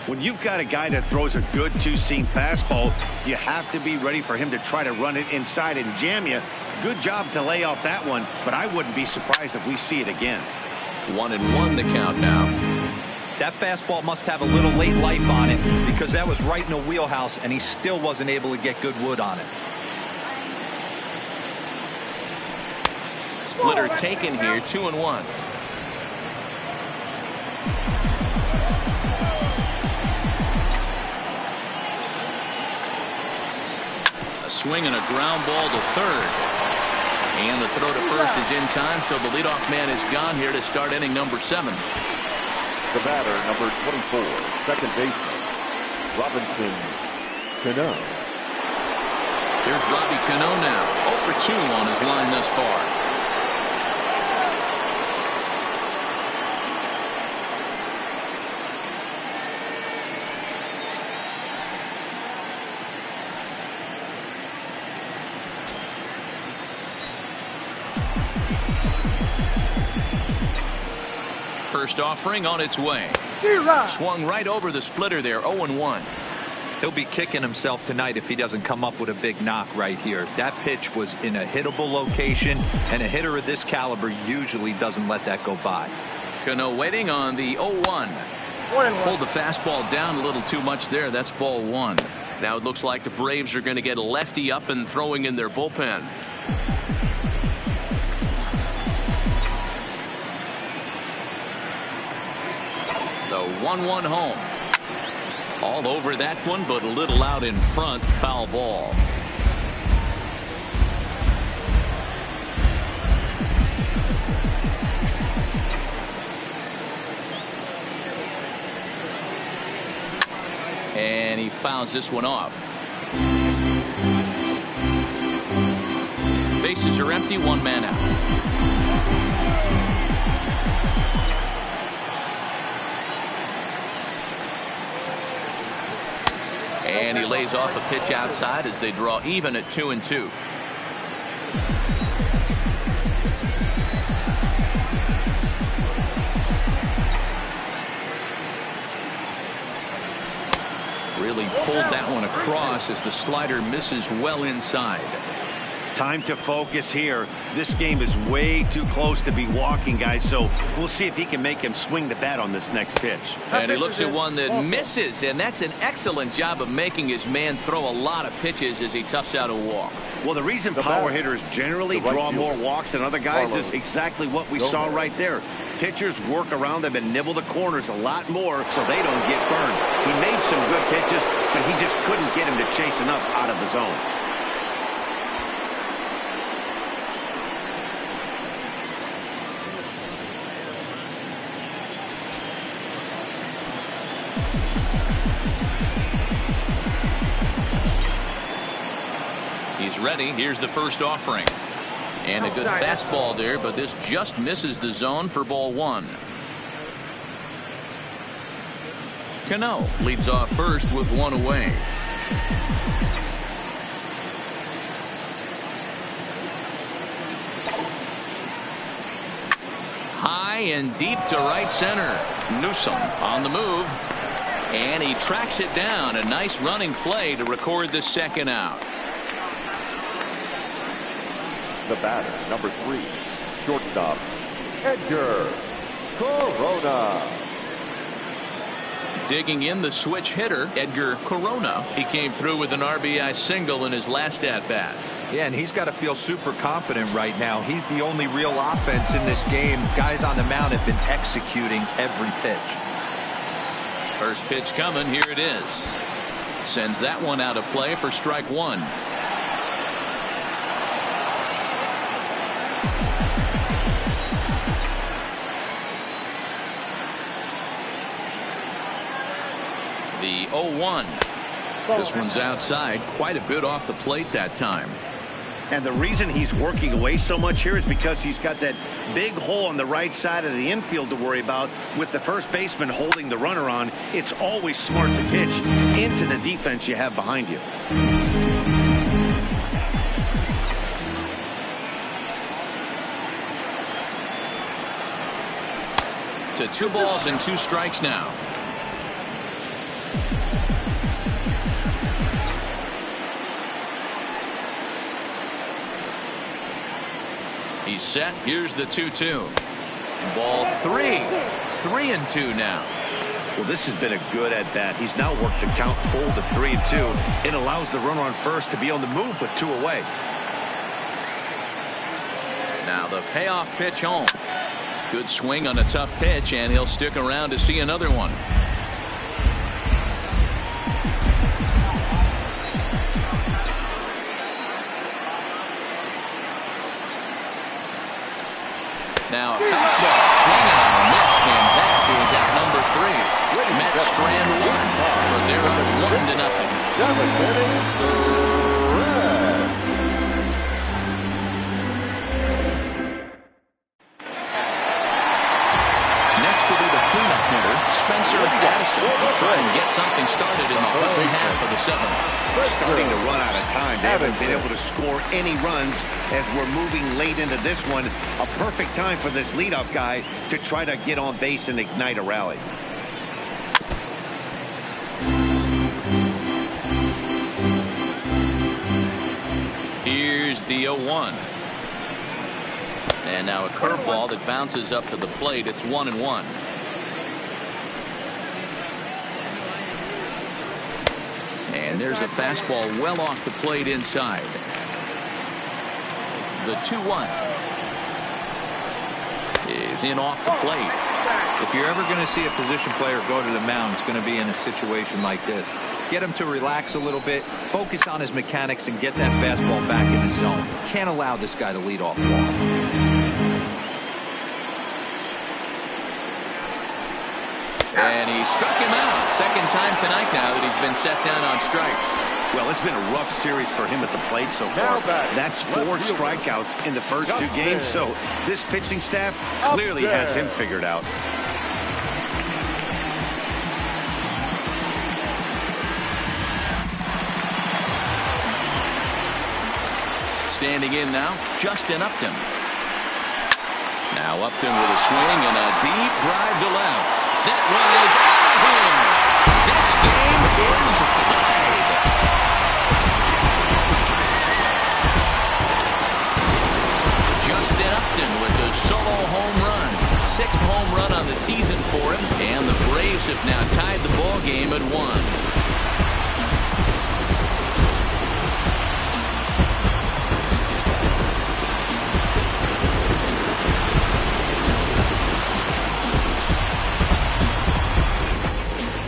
When you've got a guy that throws a good 2-seam fastball, you have to be ready for him to try to run it inside and jam you. Good job to lay off that one, but I wouldn't be surprised if we see it again. 1-1 the count now. That fastball must have a little late life on it because that was right in the wheelhouse and he still wasn't able to get good wood on it. Splitter taken here, 2-1. A swing and a ground ball to third. And the throw to first is in time, so the leadoff man is gone here to start inning number 7. The batter, number 24, second baseman, Robinson Cano. Here's Robbie Cano now, 0 for 2 on his line thus far. First offering on its way. Swung right over the splitter there. 0-1. He'll be kicking himself tonight if he doesn't come up with a big knock right here. That pitch was in a hittable location, and a hitter of this caliber usually doesn't let that go by. Cano waiting on the 0-1. Pulled the fastball down a little too much there. That's ball one. Now it looks like the Braves are going to get a lefty up and throwing in their bullpen. The 1-1 home. All over that one, but a little out in front. Foul ball. And he fouls this one off. Bases are empty, one man out. And he lays off a pitch outside as they draw even at 2-2. Really pulled that one across as the slider misses well inside. Time to focus here. This game is way too close to be walking, guys, so we'll see if he can make him swing the bat on this next pitch. And he looks at one that misses, and that's an excellent job of making his man throw a lot of pitches as he toughs out a walk. Well, the reason power hitters generally draw more walks than other guys is exactly what we saw right there. Pitchers work around them and nibble the corners a lot more so they don't get burned. He made some good pitches, but he just couldn't get him to chase enough out of the zone. He's ready. Here's the first offering. And a good fastball there, but this just misses the zone for ball one. Cano leads off first with one away. High and deep to right center. Newsom on the move. And he tracks it down. A nice running play to record the second out. The batter, number 3, shortstop, Edgar Corona. Digging in the switch hitter, Edgar Corona. He came through with an RBI single in his last at-bat. Yeah, and he's got to feel super confident right now. He's the only real offense in this game. Guys on the mound have been executing every pitch. First pitch coming. Here it is. Sends that one out of play for strike one. The 0-1. This one's outside, quite a bit off the plate that time. And the reason he's working away so much here is because he's got that big hole on the right side of the infield to worry about. With the first baseman holding the runner on, it's always smart to pitch into the defense you have behind you. To 2 balls and 2 strikes now. He's set. Here's the 2-2. Ball 3. 3-2 now. Well, this has been a good at bat. He's now worked the count full to 3-2. It allows the runner on first to be on the move with 2 away. Now the payoff pitch home. Good swing on a tough pitch, and he'll stick around to see another one. Now a fastball swinging on a miss, and that is at number 3. Mets strand one, but they're up 1-0. Next will be the cleanup hitter, Spencer Addison, to try and get something started in the home half of the seventh. Starting to run out of time. They haven't been able to score any runs as we're moving late into this one. A perfect time for this leadoff guy to try to get on base and ignite a rally. Here's the 0-1. And now a curveball that bounces up to the plate. It's 1-1. And there's a fastball well off the plate inside. The 2-1 is in off the plate. If you're ever going to see a position player go to the mound, it's going to be in a situation like this. Get him to relax a little bit, focus on his mechanics, and get that fastball back in the zone. Can't allow this guy to lead off ball. And he struck him out. Second time tonight now that he's been set down on strikes. Well, it's been a rough series for him at the plate so far. That's 4 strikeouts in the first 2 games, so this pitching staff clearly has him figured out. Standing in now, Justin Upton. Now Upton with a swing and a deep drive to left. That one is out of here. This game is tied. Justin Upton with a solo home run. 6th home run on the season for him. And the Braves have now tied the ball game at 1.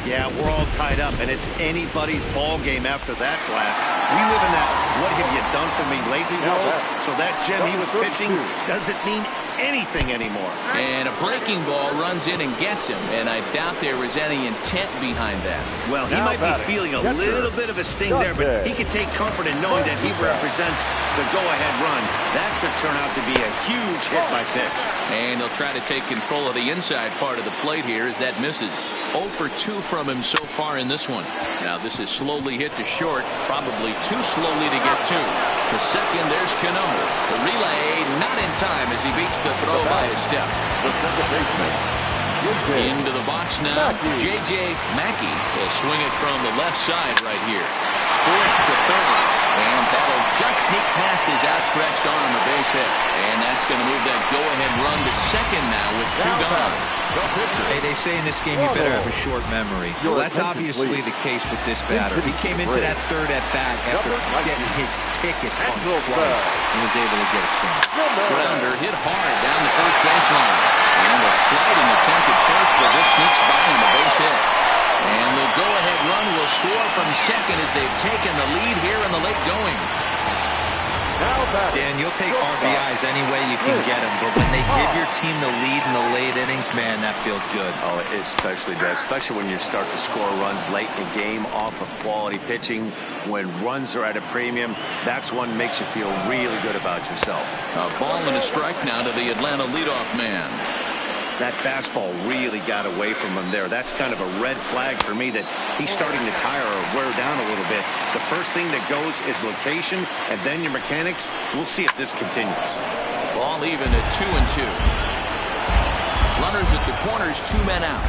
Yeah, we're all tied up, and it's anybody's ball game after that blast. We live in that what have you done for me lately world, so that gem he was pitching doesn't mean anything anymore. And a breaking ball runs in and gets him, and I doubt there was any intent behind that. Well, he might be feeling a little bit of a sting there, but he can take comfort in knowing that he represents the go-ahead run. That could turn out to be a huge hit by pitch. And he'll try to take control of the inside part of the plate here as that misses. 0 for 2 from him so far in this one. Now this is slowly hit to short, probably too slowly to get to. The second, there's Cano. The relay not in time as he beats the throw by a step. The second baseman. Into the box now, J.J. Mackey will swing it from the left side right here. Scorch to third, and that'll just sneak past his outstretched arm, a base hit. And that's going to move that go-ahead run to second now with 2 gone. Hey, they say in this game you better have a short memory. Well, that's obviously the case with this batter. He came into that third at bat after getting his ticket punched twice and was able to get a swing. Grounder hit hard down the first baseline. And a sliding attempt at first, but this sneaks by him, a base hit. And the go-ahead run will score from second as they've taken the lead here in the late going. Dan, you'll take RBIs any way you can get them, but when they give your team the lead in the late innings, man, that feels good. Oh, it especially does, especially when you start to score runs late in the game off of quality pitching. When runs are at a premium, that's one makes you feel really good about yourself. A ball and a strike now to the Atlanta leadoff man. That fastball really got away from him there. That's kind of a red flag for me that he's starting to tire or wear down a little bit. The first thing that goes is location and then your mechanics. We'll see if this continues. Ball even at 2-2. Runners at the corners, 2 men out.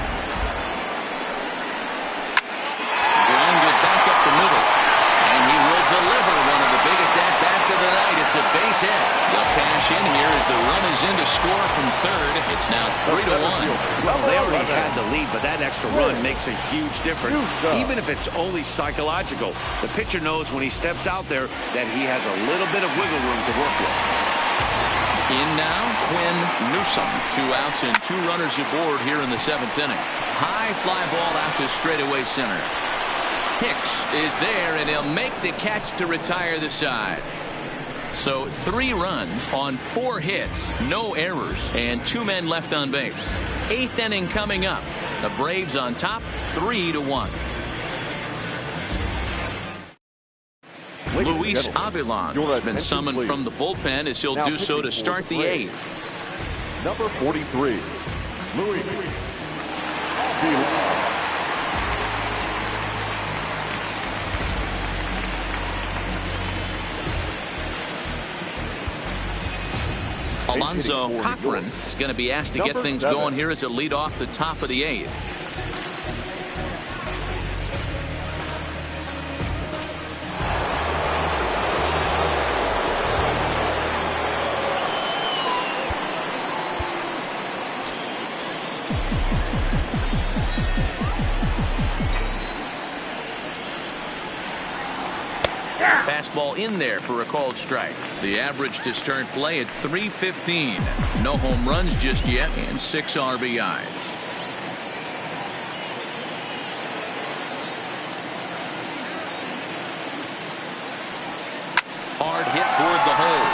Grounded back up the middle. And he will deliver one of the biggest at-bats of the night. It's a base hit. They'll cash in here as the run is in to score from third. It's now 3-1. Well, they already had the lead, but that extra run makes a huge difference. Even if it's only psychological, the pitcher knows when he steps out there that he has a little bit of wiggle room to work with. In now, Quinn Newsom. 2 outs and 2 runners aboard here in the 7th inning. High fly ball out to straightaway center. Hicks is there, and he'll make the catch to retire the side. So 3 runs on 4 hits, no errors, and 2 men left on base. 8th inning coming up. The Braves on top, 3-1. Luis Avilan has been summoned from the bullpen as he'll do so to start the 8th. Number 43, Luis Avilan. Alonzo Cochran is going to be asked to get things going here as a lead off the top of the 8th. Fastball in there for a called strike. The average to start play at 315. No home runs just yet and 6 RBIs. Hard hit toward the hole.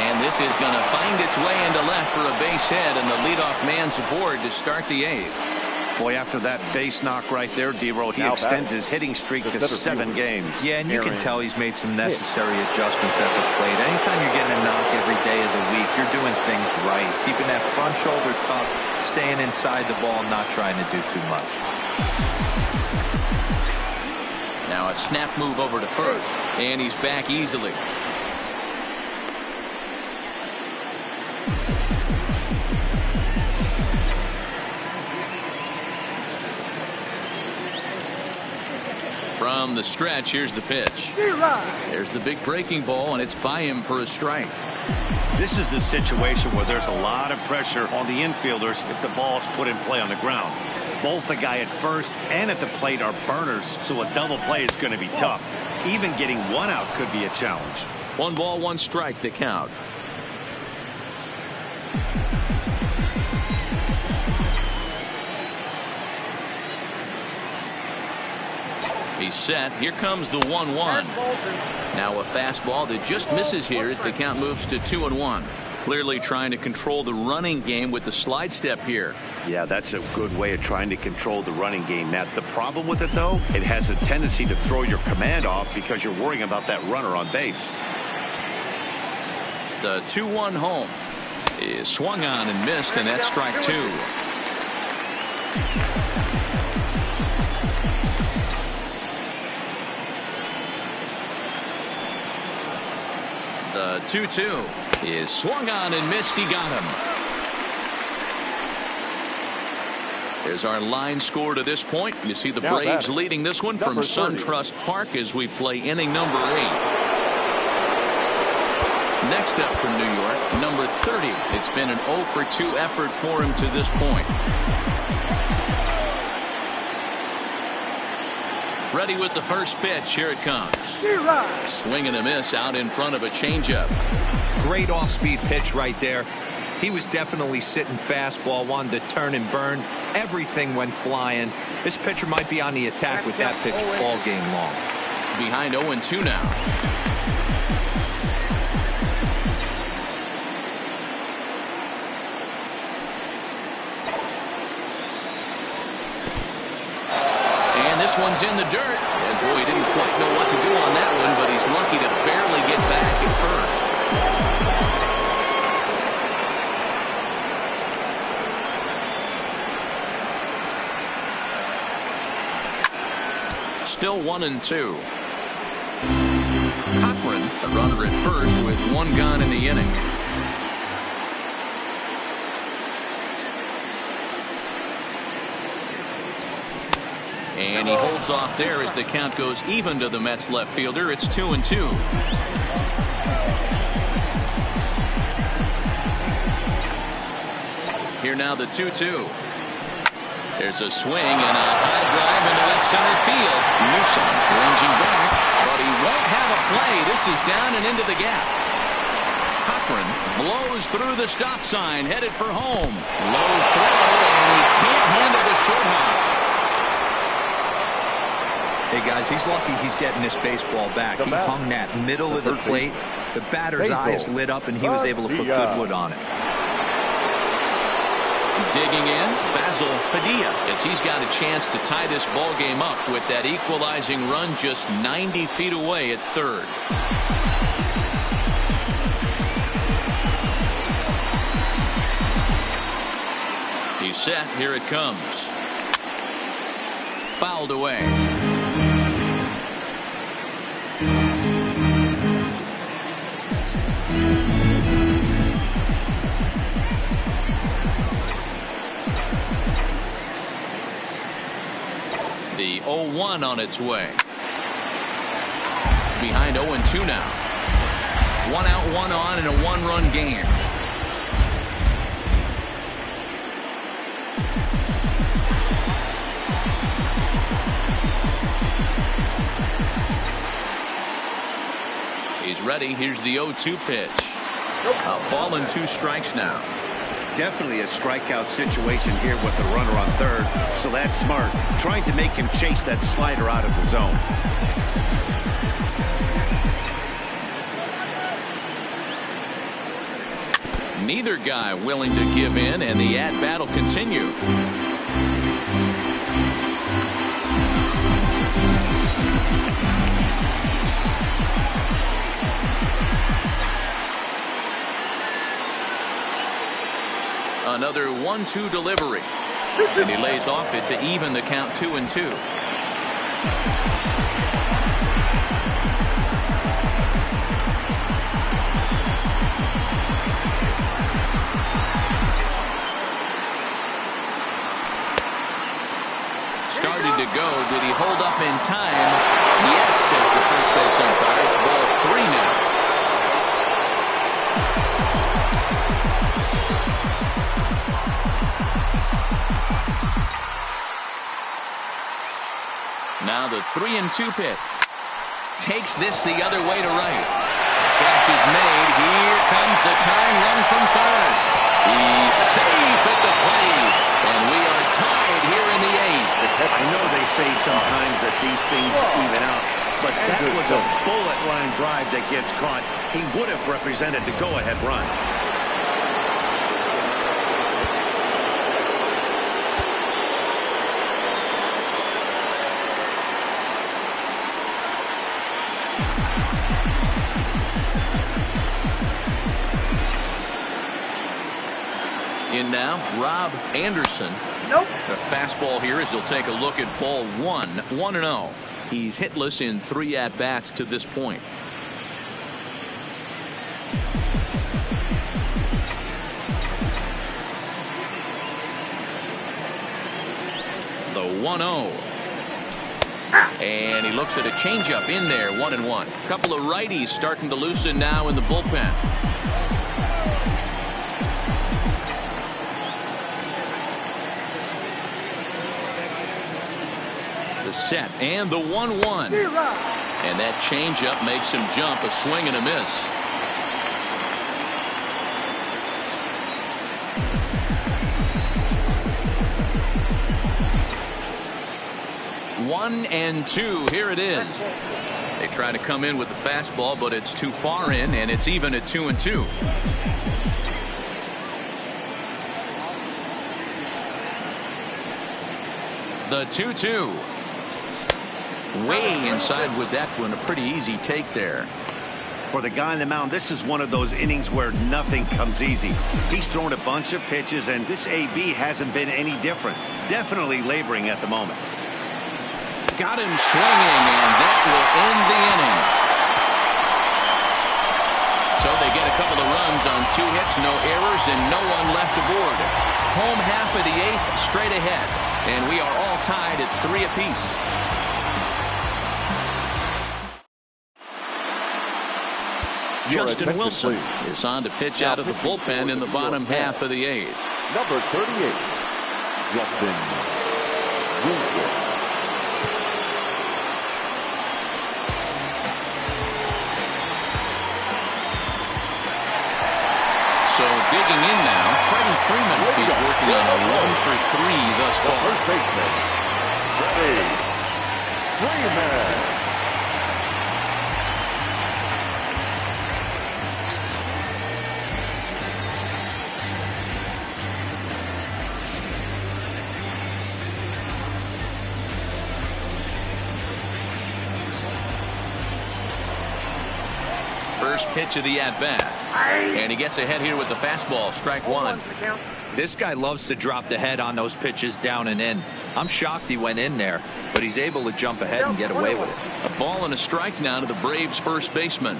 And this is going to find its way into left for a base hit, and the leadoff man's aboard to start the 8th. Boy, after that base knock right there, D-Roll, he extends his hitting streak to 7 games. Yeah, and you can tell he's made some necessary adjustments at the plate. Anytime you're getting a knock every day of the week, you're doing things right. He's keeping that front shoulder tucked, staying inside the ball, not trying to do too much. Now a snap move over to first, and he's back easily. From the stretch, here's the pitch. There's the big breaking ball, and it's by him for a strike. This is the situation where there's a lot of pressure on the infielders if the ball's put in play on the ground. Both the guy at first and at the plate are burners, so a double play is going to be tough. Even getting one out could be a challenge. 1 ball, 1 strike, the count. He's set. Here comes the 1-1. Now a fastball that just misses here as the count moves to 2-1. Clearly trying to control the running game with the slide step here. Yeah, that's a good way of trying to control the running game. Now, the problem with it, though, it has a tendency to throw your command off because you're worrying about that runner on base. The 2-1 home is swung on and missed, and that's strike 2. The 2-2 is swung on and missed. He got him. There's our line score to this point. You see the Braves leading this one from SunTrust Park as we play inning number 8. Next up from New York, number 30. It's been an 0-for-2 effort for him to this point. Ready with the first pitch. Here it comes. Swing and a miss out in front of a changeup. Great off-speed pitch right there. He was definitely sitting fastball, wanted to turn and burn. Everything went flying. This pitcher might be on the attack with that pitch all game long. Behind 0-2 now. This one's in the dirt, and boy, he didn't quite know what to do on that one, but he's lucky to barely get back at first. Still 1-2. Cochran, a runner at first with 1 gone in the inning. And he holds off there as the count goes even to the Mets left fielder. It's 2-2. Here now the 2-2. There's a swing and a high drive into left center field. Newsom ranging back, but he won't have a play. This is down and into the gap. Cochran blows through the stop sign, headed for home. Low throw, and he can't handle the short hop. Hey, guys, he's lucky he's getting this baseball back. He hung that middle of the plate. The batter's eyes lit up, and he was able to put good wood on it. Digging in, Basil Padilla, as he's got a chance to tie this ball game up with that equalizing run just 90 feet away at third. He's set. Here it comes. Fouled away. 0-1 on its way. Behind 0-2 now. 1 out, 1 on in a 1-run game. He's ready. Here's the 0-2 pitch. A ball and 2 strikes now. Definitely a strikeout situation here with the runner on third, so that's smart. Trying to make him chase that slider out of the zone. Neither guy willing to give in, and the at-bat will continue. Another 1-2 delivery, and he lays off it to even the count 2-2. Started to go. Did he hold up in time? Yes, says the first base umpire. It's ball 3 now. Now the 3-2 pitch. Takes this the other way to right. Catch is made. Here comes the tying run from third. He's safe at the plate. And we are tied here in the 8th. I know they say sometimes that these things even out, but that was a bullet line drive that gets caught. He would have represented the go-ahead run. In now, Rob Anderson. Nope. The fastball here as he'll take a look at ball 1, 1-0. He's hitless in 3 at-bats to this point. The 1-0. And he looks at a changeup in there, 1-1. A couple of righties starting to loosen now in the bullpen. The set and the 1-1. And that changeup makes him jump. A swing and a miss. One and 2. Here it is. They try to come in with the fastball, but it's too far in, and it's even at 2-2. The 2-2. Way inside with that one. A pretty easy take there. For the guy on the mound, this is one of those innings where nothing comes easy. He's thrown a bunch of pitches, and this AB hasn't been any different. Definitely laboring at the moment. Got him swinging, and that will end the inning. So they get a couple of runs on 2 hits, no errors, and no one left aboard. Home half of the 8th, straight ahead. And we are all tied at 3 apiece. Justin Wilson is on to pitch out of the bullpen in the bottom half of the 8th. Number 38, Justin Wilson. So digging in now, Freddie Freeman is working on a 1-for-3 thus far. First baseman, Freddie Freeman. First pitch of the at-bat. And he gets ahead here with the fastball. Strike 1. This guy loves to drop the head on those pitches down and in. I'm shocked he went in there, but he's able to jump ahead and get away with it. A ball and a strike now to the Braves first baseman.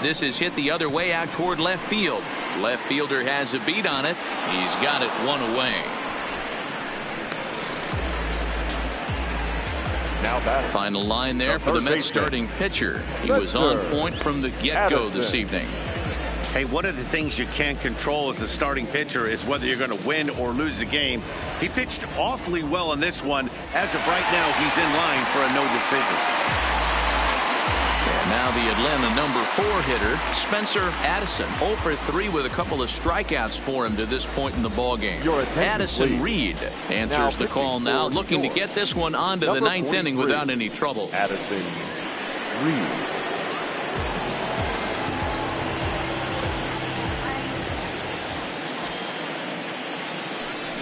This is hit the other way out toward left field. Left fielder has a beat on it. He's got it 1 away. Now batting. Final line there for the Mets starting pitcher. He was on point from the get-go this evening. Hey, one of the things you can't control as a starting pitcher is whether you're going to win or lose the game. He pitched awfully well in this one. As of right now, he's in line for a no decision. And now the Atlanta number 4 hitter, Spencer Addison. 0 for 3 with a couple of strikeouts for him to this point in the ballgame. Addison Reed answers the call now, looking to get this one onto the 9th inning without any trouble. Addison Reed.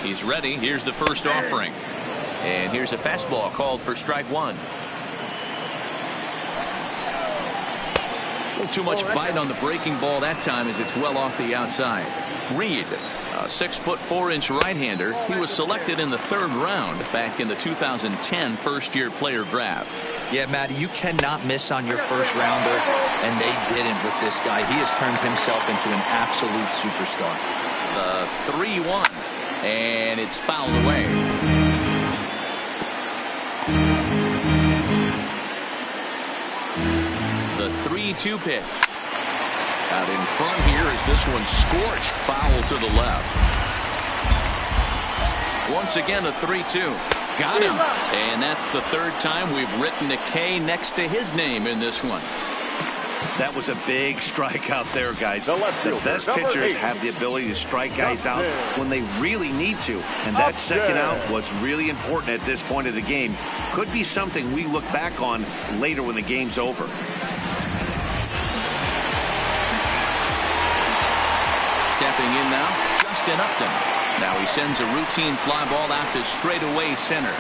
He's ready. Here's the first offering. And here's a fastball called for strike 1. A little too much bite on the breaking ball that time as it's well off the outside. Reed, a 6'4" right-hander. He was selected in the 3rd round back in the 2010 first-year player draft. Yeah, Matty, you cannot miss on your first rounder, and they didn't with this guy. He has turned himself into an absolute superstar. The 3-1. And it's fouled away. The 3-2 pitch. Out in front here is this one scorched foul to the left. Once again a 3-2. Got him. And that's the 3rd time we've written a K next to his name in this one. That was a big strikeout there, guys. The best pitchers have the ability to strike guys out when they really need to. And that second out was really important at this point of the game. Could be something we look back on later when the game's over. Stepping in now, Justin Upton. Now he sends a routine fly ball out to straightaway center.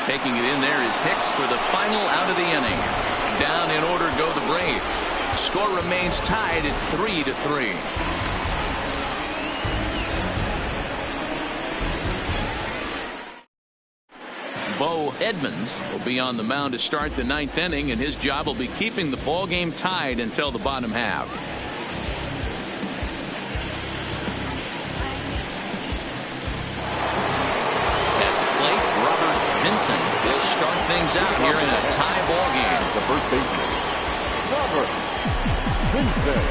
Taking it in there is Hicks for the final out of the inning. Down in order go the Braves. Score remains tied at 3-3. Bo Edmonds will be on the mound to start the 9th inning, and his job will be keeping the ball game tied until the bottom half. At the plate, Robert Vincent will start things out here in a tie ball game. The first baseman, Robert Vincent.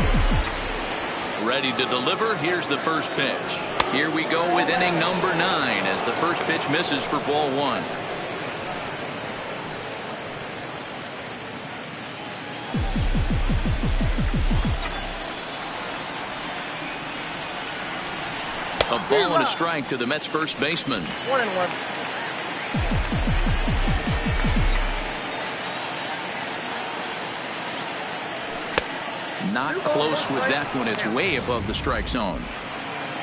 Ready to deliver. Here's the first pitch. Here we go with inning number 9 as the first pitch misses for ball 1. A ball and a strike to the Mets first baseman. 1-1. Not close with that one. It's way above the strike zone.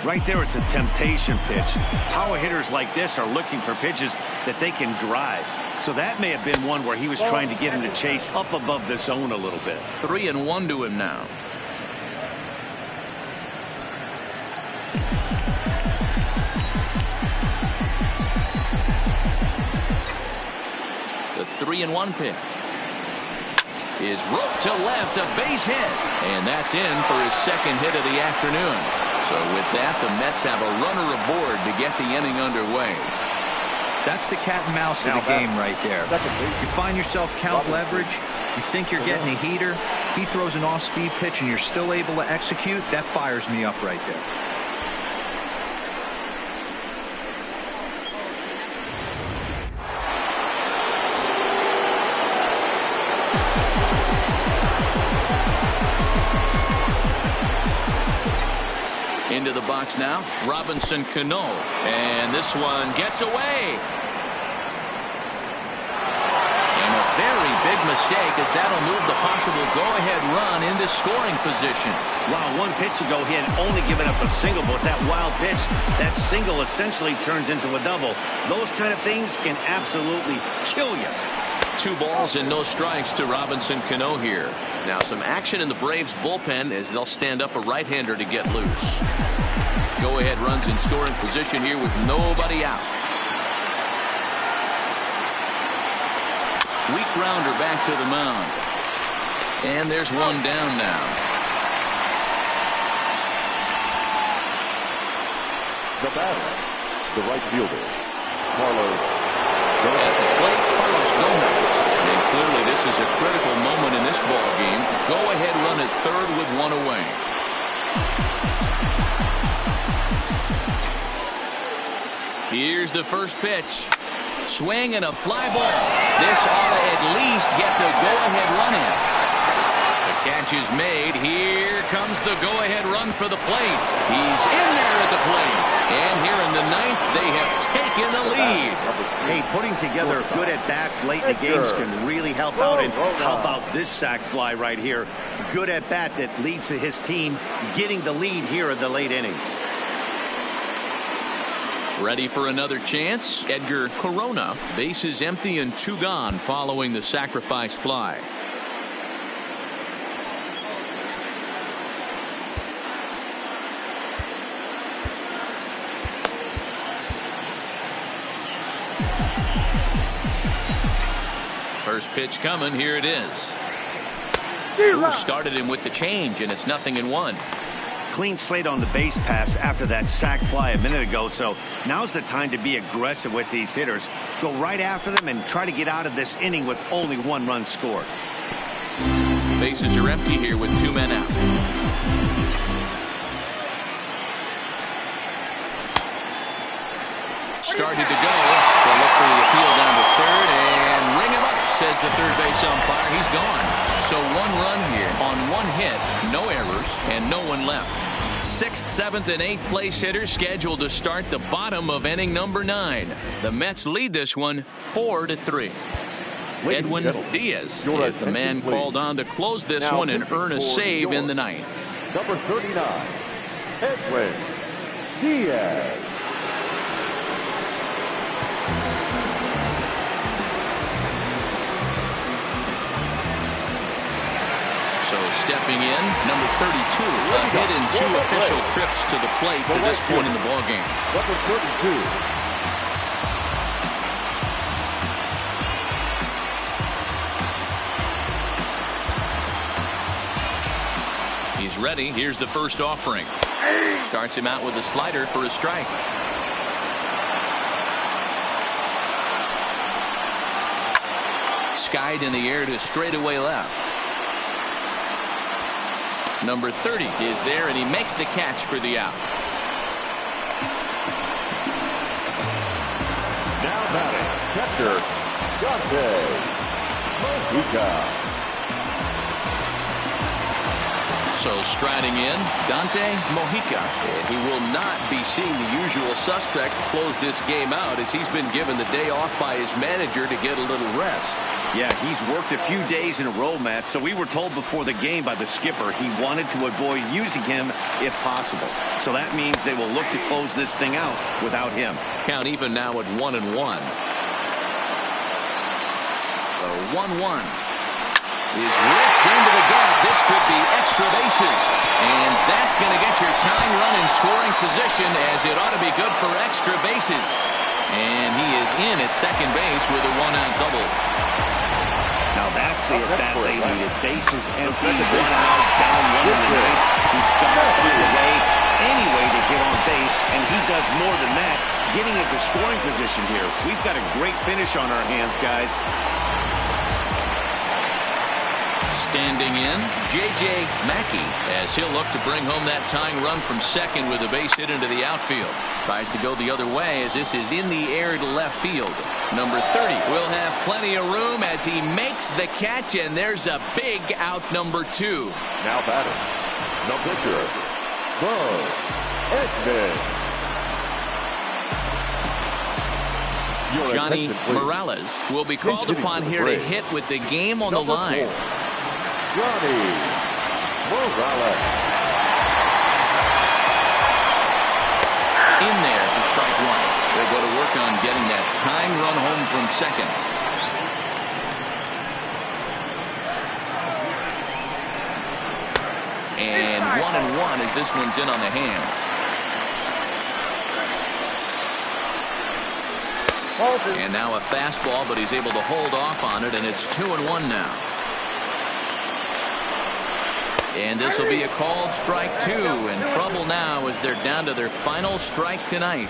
Right there, it's a temptation pitch. Power hitters like this are looking for pitches that they can drive. So that may have been one where he was trying to get him to chase up above the zone a little bit. 3-1 to him now. The 3-1 pitch is roped to left, a base hit, and that's in for his 2nd hit of the afternoon. So with that, the Mets have a runner aboard to get the inning underway. That's the cat and mouse of the game right there. You find yourself count leverage, you think you're getting a heater, he throws an off-speed pitch and you're still able to execute. That fires me up right there. Into the box now, Robinson Cano, and this one gets away. And a very big mistake, as that'll move the possible go-ahead run into scoring position. Wow, 1 pitch ago he had only given up a single, but that wild pitch, that single essentially turns into a double. Those kind of things can absolutely kill you. 2 balls and no strikes to Robinson Cano here. Now some action in the Braves bullpen as they'll stand up a right-hander to get loose. Go-ahead runs in scoring position here with nobody out. Weak grounder back to the mound. And there's one down now. The batter, the right fielder, Carlos. At the plate, Carlos Gomez. This is a critical moment in this ball game. Go ahead run at third with one away. Here's the first pitch. Swing and a fly ball. This ought to at least get the go-ahead run in. The catch is made. Here comes the go-ahead run for the plate. He's in there at the plate. And here in the ninth, they have taken the lead. Hey, putting together good at-bats late in the games can really help out. And how about this sac fly right here? Good at-bat that leads to his team getting the lead here in the late innings. Ready for another chance. Edgar Corona. Bases empty and 2 gone following the sacrifice fly. First pitch coming. Here it is. Ooh, started him with the change, and it's 0-1. Clean slate on the base pass after that sac fly a minute ago, so now's the time to be aggressive with these hitters. Go right after them and try to get out of this inning with only 1 run scored. Bases are empty here with 2 men out. Started to go. They'll look for the appeal down to third and ring him up, says the third base umpire. He's gone. So 1 run here on 1 hit, no errors, and no one left. 6th, 7th, and 8th place hitters scheduled to start the bottom of inning number 9. The Mets lead this one 4-3. Edwin Diaz is the man called on to close this one and earn a save in the ninth. Number 39, Edwin Diaz. So stepping in, number 32, a hit in 2 official trips to the plate to this point in the ballgame. Number 32. He's ready. Here's the first offering. Starts him out with a slider for a strike. Skied in the air to straightaway left. Number 30 is there, and he makes the catch for the out. Now batting, catcher, Dante Mojica. So striding in, Dante Mojica. And he will not be seeing the usual suspect close this game out, as he's been given the day off by his manager to get a little rest. Yeah, he's worked a few days in a row, Matt, so we were told before the game by the skipper he wanted to avoid using him if possible. So that means they will look to close this thing out without him. Count even now at 1-1. So 1-1 is ripped into the gap. This could be extra bases. And that's going to get your tying run in scoring position, as it ought to be good for extra bases. And he is in at second base with a 1-out double. Now that's the at-bat they needed. Bases empty, 1 out, down 1 in the ninth. He's got to find a way, any way to get on base, and he does more than that, getting into scoring position here. We've got a great finish on our hands, guys. Standing in, J.J. Mackey, as he'll look to bring home that tying run from second with a base hit into the outfield. Tries to go the other way, as this is in the air to left field. Number 30 will have plenty of room as he makes the catch, and there's a big out, number 2. Now batting, the pitcher, Buzz Edmond. Johnny Morales will be called upon here to hit with the game on the line. Johnny Morales. In there for strike 1. They'll go to work on getting that tying run home from second. And 1-1 as this one's in on the hands. And now a fastball, but he's able to hold off on it, and it's 2-1 now. And this will be a called strike 2, and trouble now as they're down to their final strike tonight.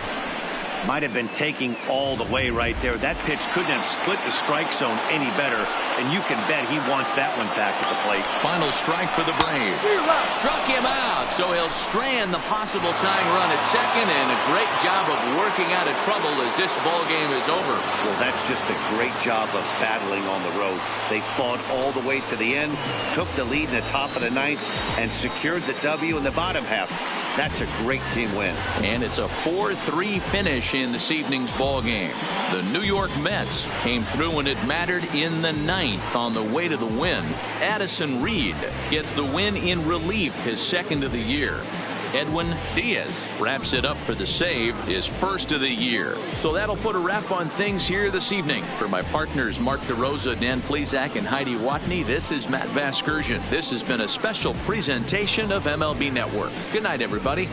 Might have been taking all the way right there. That pitch couldn't have split the strike zone any better, and you can bet he wants that one back at the plate. Final strike for the Braves. Struck him out, so he'll strand the possible tying run at second, and a great job of working out of trouble as this ball game is over. Well, that's just a great job of battling on the road. They fought all the way to the end, took the lead in the top of the ninth, and secured the W in the bottom half. That's a great team win. And it's a 4-3 finish in this evening's ball game. The New York Mets came through when it mattered in the ninth on the way to the win. Addison Reed gets the win in relief, his second of the year. Edwin Diaz wraps it up for the save, his first of the year. So that'll put a wrap on things here this evening. For my partners Mark DeRosa, Dan Plesac, and Heidi Watney, this is Matt Vasgersian. This has been a special presentation of MLB Network. Good night, everybody.